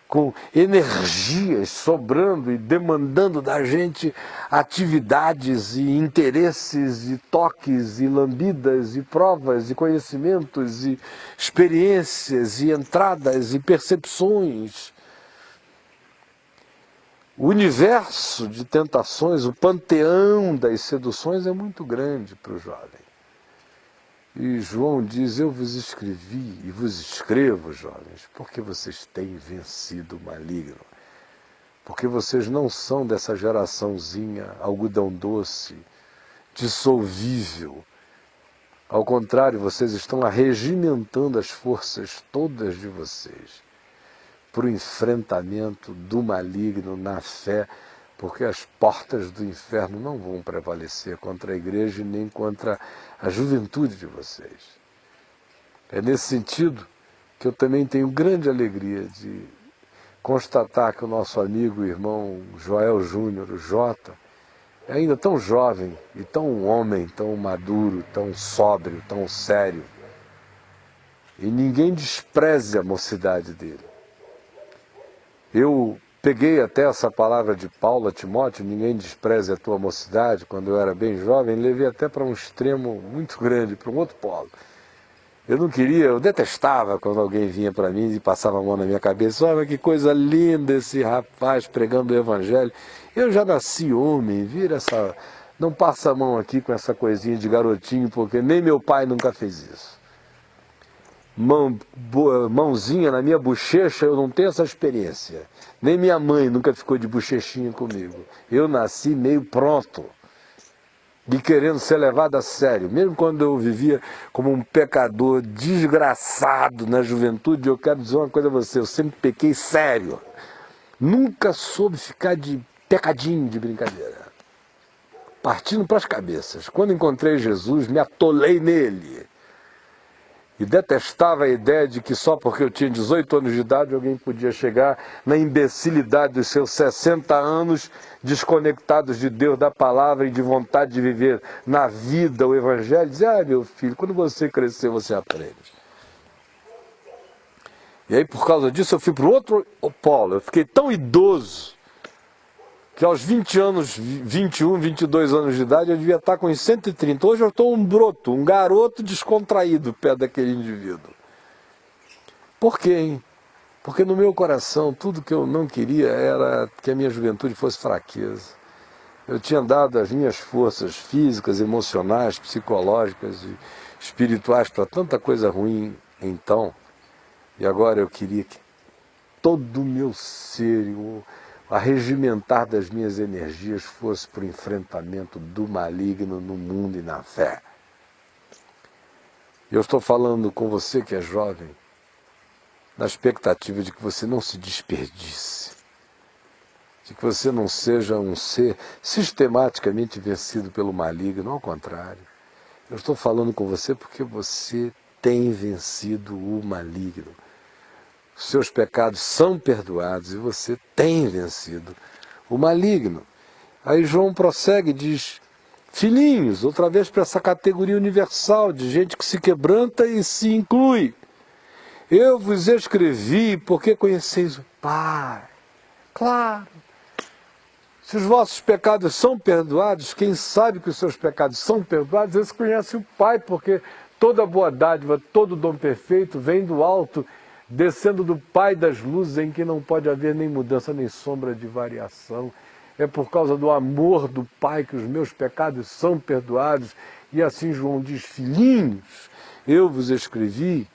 com energias sobrando e demandando da gente atividades e interesses e toques e lambidas e provas e conhecimentos e experiências e entradas e percepções. O universo de tentações, o panteão das seduções é muito grande para o jovem. E João diz: eu vos escrevi e vos escrevo, jovens, porque vocês têm vencido o maligno. Porque vocês não são dessa geraçãozinha algodão doce, dissolvível. Ao contrário, vocês estão arregimentando as forças todas de vocês para o enfrentamento do maligno na fé, porque as portas do inferno não vão prevalecer contra a igreja e nem contra a juventude de vocês. É nesse sentido que eu também tenho grande alegria de constatar que o nosso amigo e irmão Joel Júnior, o Jota, é ainda tão jovem e tão homem, tão maduro, tão sóbrio, tão sério. E ninguém despreze a mocidade dele. Eu peguei até essa palavra de Paulo a Timóteo: ninguém despreze a tua mocidade, quando eu era bem jovem, levei até para um extremo muito grande, para um outro polo. Eu não queria, eu detestava quando alguém vinha para mim e passava a mão na minha cabeça: olha que coisa linda esse rapaz pregando o evangelho. Eu já nasci homem, vira essa... não passa a mão aqui com essa coisinha de garotinho, porque nem meu pai nunca fez isso. Mãozinha na minha bochecha, eu não tenho essa experiência. Nem minha mãe nunca ficou de bochechinha comigo. Eu nasci meio pronto, de querendo ser levado a sério. Mesmo quando eu vivia como um pecador desgraçado na juventude, eu quero dizer uma coisa a você: eu sempre pequei sério. Nunca soube ficar de pecadinho, de brincadeira. Partindo para as cabeças. Quando encontrei Jesus, me atolei nele. E detestava a ideia de que só porque eu tinha 18 anos de idade alguém podia chegar na imbecilidade dos seus 60 anos, desconectados de Deus, da palavra e de vontade de viver na vida o evangelho, e dizer: meu filho, quando você crescer você aprende. E aí, por causa disso, eu fui para o outro polo. Eu fiquei tão idoso que aos 20 anos, 21, 22 anos de idade, eu devia estar com uns 130. Hoje eu estou um broto, um garoto descontraído perto daquele indivíduo. Por quê, hein? Porque no meu coração tudo que eu não queria era que a minha juventude fosse fraqueza. Eu tinha dado as minhas forças físicas, emocionais, psicológicas e espirituais para tanta coisa ruim então, e agora eu queria que todo o meu ser, o arregimentar das minhas energias fosse para o enfrentamento do maligno no mundo e na fé. Eu estou falando com você que é jovem, na expectativa de que você não se desperdice, de que você não seja um ser sistematicamente vencido pelo maligno, ao contrário. Eu estou falando com você porque você tem vencido o maligno. Os seus pecados são perdoados e você tem vencido o maligno. Aí João prossegue e diz: filhinhos, outra vez para essa categoria universal de gente que se quebranta e se inclui. Eu vos escrevi porque conheceis o Pai. Claro. Se os vossos pecados são perdoados, quem sabe que os seus pecados são perdoados, esse conhece o Pai, porque toda boa dádiva, todo dom perfeito vem do alto, descendo do Pai das luzes, em que não pode haver nem mudança, nem sombra de variação. É por causa do amor do Pai que os meus pecados são perdoados. E assim João diz: filhinhos, eu vos escrevi.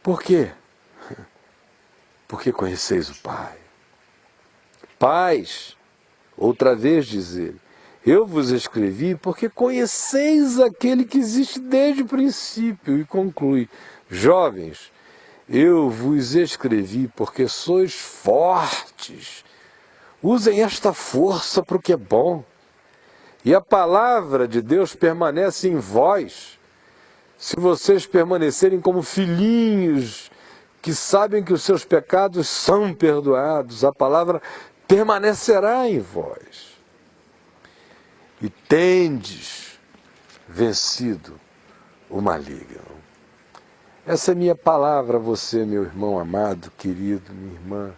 Por quê? Porque conheceis o Pai. Pais, outra vez diz ele, eu vos escrevi porque conheceis aquele que existe desde o princípio. E conclui: jovens, eu vos escrevi porque sois fortes. Usem esta força para o que é bom. E a palavra de Deus permanece em vós. Se vocês permanecerem como filhinhos, que sabem que os seus pecados são perdoados, a palavra permanecerá em vós. E tendes vencido o maligno. Essa é minha palavra a você, meu irmão amado, querido, minha irmã,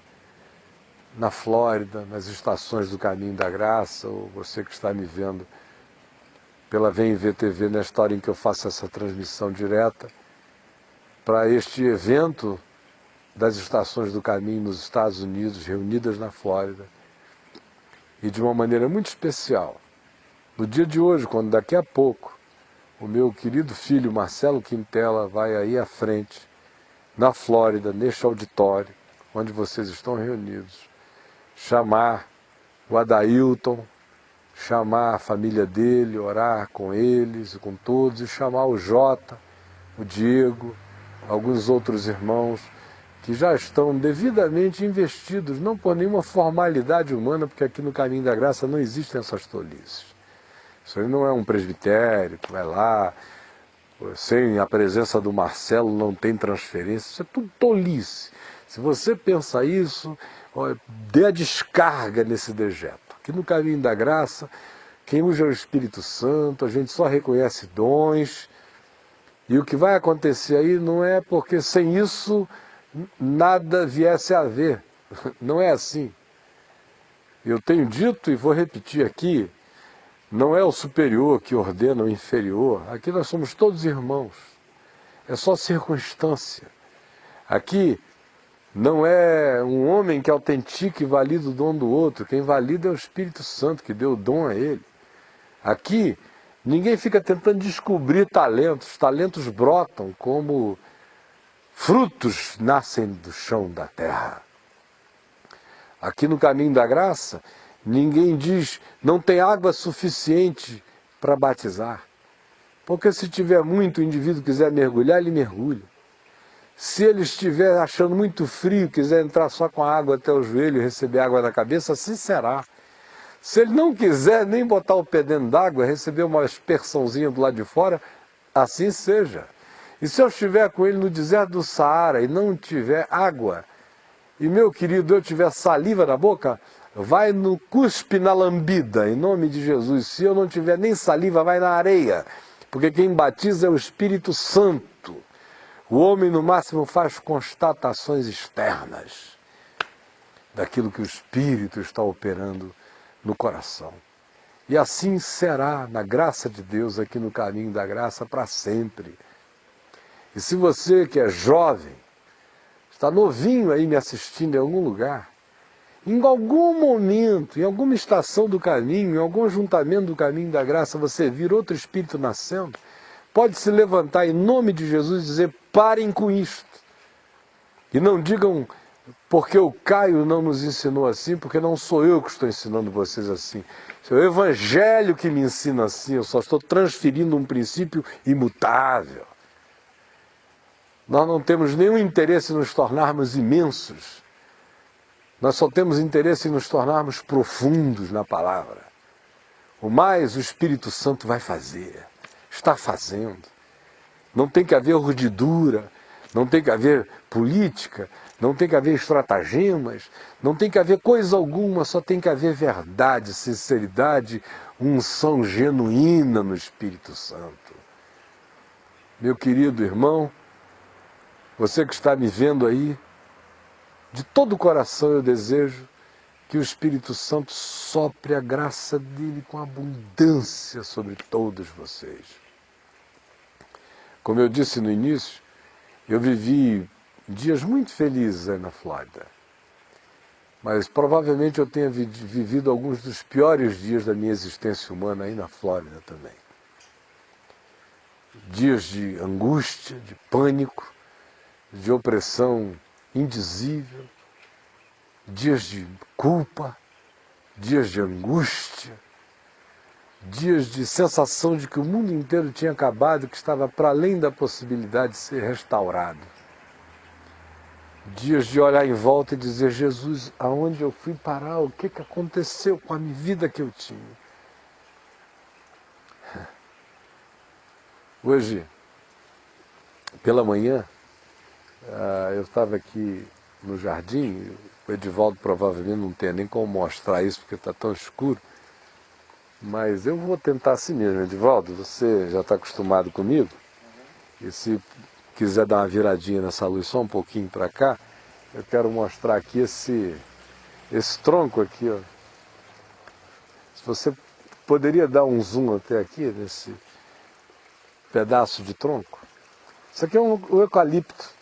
na Flórida, nas estações do Caminho da Graça, ou você que está me vendo pela VMV TV, nesta hora em que eu faço essa transmissão direta, para este evento das estações do caminho nos Estados Unidos, reunidas na Flórida, e de uma maneira muito especial, no dia de hoje, quando daqui a pouco o meu querido filho Marcelo Quintela vai aí à frente, na Flórida, neste auditório, onde vocês estão reunidos, chamar o Adailton, chamar a família dele, orar com eles e com todos, e chamar o Jota, o Diego, alguns outros irmãos, que já estão devidamente investidos, não por nenhuma formalidade humana, porque aqui no Caminho da Graça não existem essas tolices. Isso aí não é um presbitério que vai lá, sem a presença do Marcelo não tem transferência, isso é tudo tolice. Se você pensa isso, dê a descarga nesse dejeto. Aqui no Caminho da Graça, quem usa é o Espírito Santo, a gente só reconhece dons, e o que vai acontecer aí não é porque sem isso nada viesse a haver. Não é assim. Eu tenho dito e vou repetir aqui, não é o superior que ordena o inferior. Aqui nós somos todos irmãos. É só circunstância. Aqui não é um homem que autentica e valida o dom do outro. Quem valida é o Espírito Santo, que deu o dom a ele. Aqui ninguém fica tentando descobrir talentos. Talentos brotam como frutos nascem do chão da terra. Aqui no Caminho da Graça, ninguém diz, não tem água suficiente para batizar. Porque se tiver muito, o indivíduo quiser mergulhar, ele mergulha. Se ele estiver achando muito frio, quiser entrar só com a água até o joelho e receber água na cabeça, assim será. Se ele não quiser nem botar o pé dentro d'água, receber uma aspersãozinha do lado de fora, assim seja. E se eu estiver com ele no deserto do Saara e não tiver água, e meu querido, eu tiver saliva na boca, vai no cuspe na lambida, em nome de Jesus. Se eu não tiver nem saliva, vai na areia, porque quem batiza é o Espírito Santo. O homem, no máximo, faz constatações externas daquilo que o Espírito está operando no coração. E assim será, na graça de Deus, aqui no Caminho da Graça, para sempre. E se você que é jovem, está novinho aí me assistindo em algum lugar, em algum momento, em alguma estação do caminho, em algum ajuntamento do caminho da graça, você vir outro Espírito nascendo, pode se levantar em nome de Jesus e dizer: parem com isto. E não digam: porque o Caio não nos ensinou assim, porque não sou eu que estou ensinando vocês assim. É o Evangelho que me ensina assim, eu só estou transferindo um princípio imutável. Nós não temos nenhum interesse em nos tornarmos imensos. Nós só temos interesse em nos tornarmos profundos na palavra. O mais o Espírito Santo vai fazer, está fazendo. Não tem que haver urdidura, não tem que haver política, não tem que haver estratagemas, não tem que haver coisa alguma, só tem que haver verdade, sinceridade, unção genuína no Espírito Santo. Meu querido irmão, você que está me vendo aí, de todo o coração eu desejo que o Espírito Santo sopre a graça dele com abundância sobre todos vocês. Como eu disse no início, eu vivi dias muito felizes aí na Flórida, mas provavelmente eu tenha vivido alguns dos piores dias da minha existência humana aí na Flórida também. Dias de angústia, de pânico, de opressão indizível, dias de culpa, dias de angústia, dias de sensação de que o mundo inteiro tinha acabado, que estava para além da possibilidade de ser restaurado. Dias de olhar em volta e dizer: Jesus, aonde eu fui parar? O que aconteceu com a minha vida que eu tinha? Hoje, pela manhã, eu estava aqui no jardim. O Edivaldo provavelmente não tem nem como mostrar isso porque está tão escuro, mas eu vou tentar assim mesmo. Edivaldo, você já está acostumado comigo? E se quiser dar uma viradinha nessa luz só um pouquinho para cá, eu quero mostrar aqui esse tronco aqui, ó. Se você poderia dar um zoom até aqui nesse pedaço de tronco. Isso aqui é um eucalipto,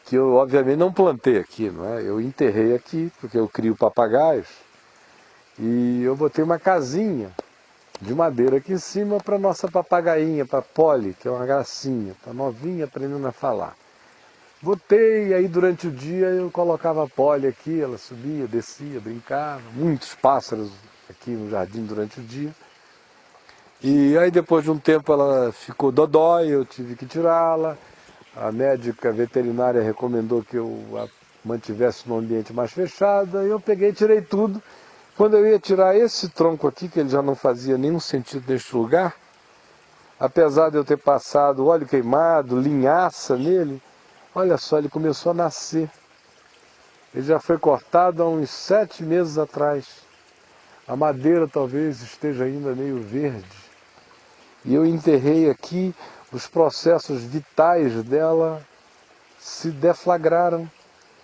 que eu obviamente não plantei aqui, não é? Eu enterrei aqui, porque eu crio papagaios, e eu botei uma casinha de madeira aqui em cima para nossa papagainha, para Polly, que é uma gracinha, está novinha, aprendendo a falar. Botei, e aí durante o dia eu colocava a Polly aqui, ela subia, descia, brincava, muitos pássaros aqui no jardim durante o dia. E aí depois de um tempo ela ficou dodói, eu tive que tirá-la. A médica veterinária recomendou que eu a mantivesse num ambiente mais fechado, e eu peguei e tirei tudo. Quando eu ia tirar esse tronco aqui, que ele já não fazia nenhum sentido neste lugar, apesar de eu ter passado óleo queimado, linhaça nele, olha só, ele começou a nascer. Ele já foi cortado há uns 7 meses atrás. A madeira talvez esteja ainda meio verde. E eu enterrei aqui, os processos vitais dela se deflagraram.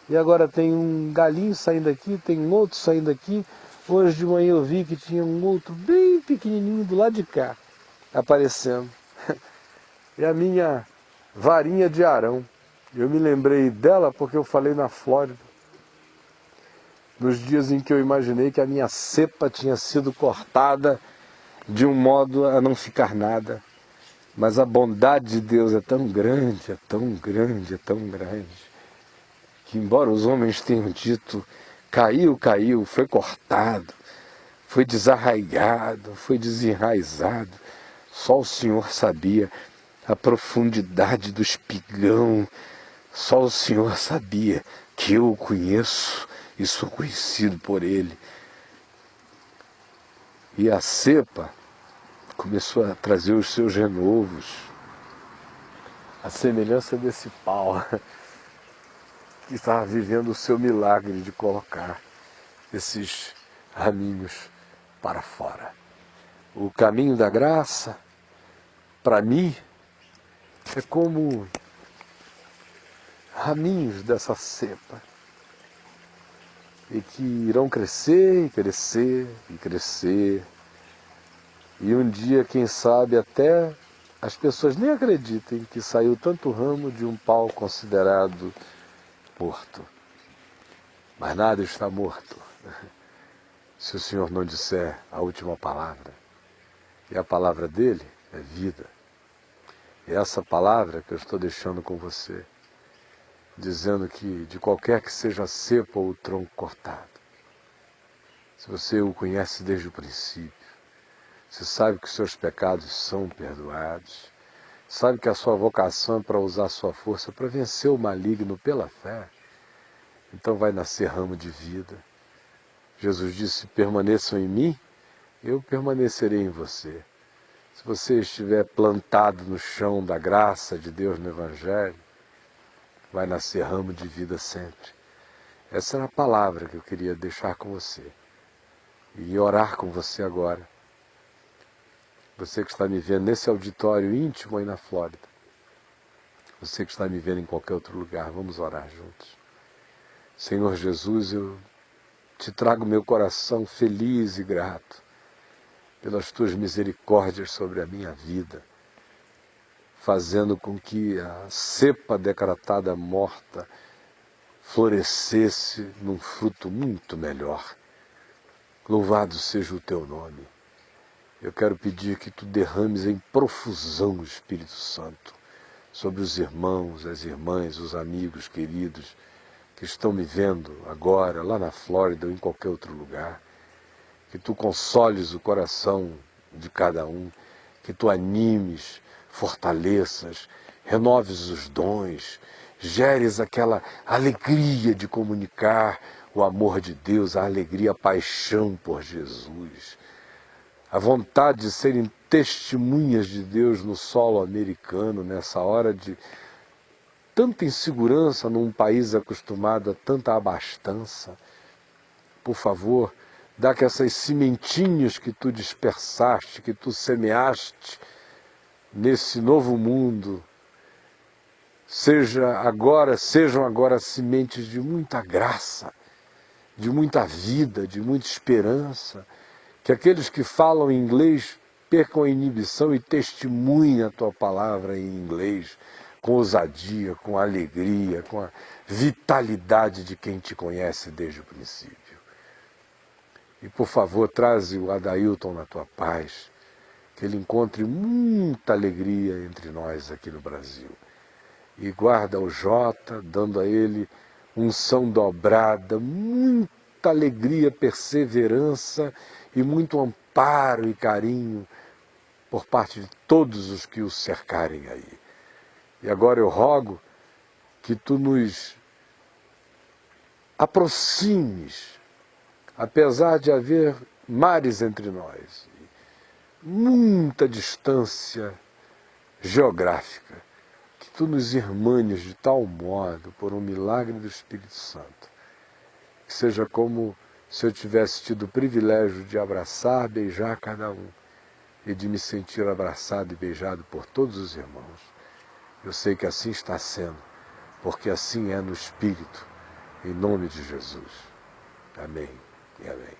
E agora tem um galinho saindo aqui, tem um outro saindo aqui. Hoje de manhã eu vi que tinha um outro bem pequenininho do lado de cá, aparecendo. É a minha varinha de Arão. Eu me lembrei dela porque eu falei na Flórida, nos dias em que eu imaginei que a minha cepa tinha sido cortada de um modo a não ficar nada. Mas a bondade de Deus é tão grande, é tão grande, é tão grande, que embora os homens tenham dito: caiu, caiu, foi cortado, foi desarraigado, foi desenraizado, só o Senhor sabia a profundidade do espigão, só o Senhor sabia que eu o conheço e sou conhecido por Ele. E a cepa começou a trazer os seus renovos, a semelhança desse pau que estava vivendo o seu milagre de colocar esses raminhos para fora. O caminho da graça, para mim, é como raminhos dessa cepa, e que irão crescer e crescer e crescer. E um dia, quem sabe, até as pessoas nem acreditem que saiu tanto ramo de um pau considerado aeroporto. Mas nada está morto se o Senhor não disser a última palavra. E a palavra dele é vida. E essa palavra que eu estou deixando com você, dizendo que de qualquer que seja a cepa ou o tronco cortado, se você o conhece desde o princípio, você sabe que os seus pecados são perdoados, sabe que a sua vocação é para usar a sua força para vencer o maligno pela fé, então vai nascer ramo de vida. Jesus disse, permaneçam em mim, eu permanecerei em você. Se você estiver plantado no chão da graça de Deus no Evangelho, vai nascer ramo de vida sempre. Essa era a palavra que eu queria deixar com você. E orar com você agora. Você que está me vendo nesse auditório íntimo aí na Flórida. Você que está me vendo em qualquer outro lugar, vamos orar juntos. Senhor Jesus, eu te trago meu coração feliz e grato pelas tuas misericórdias sobre a minha vida, fazendo com que a cepa decretada morta florescesse num fruto muito melhor. Louvado seja o teu nome. Eu quero pedir que tu derrames em profusão o Espírito Santo sobre os irmãos, as irmãs, os amigos queridos que estão me vendo agora, lá na Flórida ou em qualquer outro lugar. Que tu consoles o coração de cada um, que tu animes, fortaleças, renoves os dons, geres aquela alegria de comunicar o amor de Deus, a alegria, a paixão por Jesus, a vontade de serem testemunhas de Deus no solo americano, nessa hora de tanta insegurança num país acostumado a tanta abastança. Por favor, dá que essas sementinhas que tu dispersaste, que tu semeaste nesse novo mundo, sejam agora sementes de muita graça, de muita vida, de muita esperança, que aqueles que falam inglês percam a inibição e testemunhem a tua palavra em inglês, com ousadia, com alegria, com a vitalidade de quem te conhece desde o princípio. E por favor, traze o Adailton na tua paz, que ele encontre muita alegria entre nós aqui no Brasil. E guarda o Jota, dando a ele unção dobrada, muita alegria, perseverança e muito amparo e carinho por parte de todos os que o cercarem aí. E agora eu rogo que tu nos aproximes, apesar de haver mares entre nós, muita distância geográfica, que tu nos irmanes de tal modo, por um milagre do Espírito Santo, que seja como se eu tivesse tido o privilégio de abraçar, beijar cada um, e de me sentir abraçado e beijado por todos os irmãos. Eu sei que assim está sendo, porque assim é no Espírito, em nome de Jesus. Amém e amém.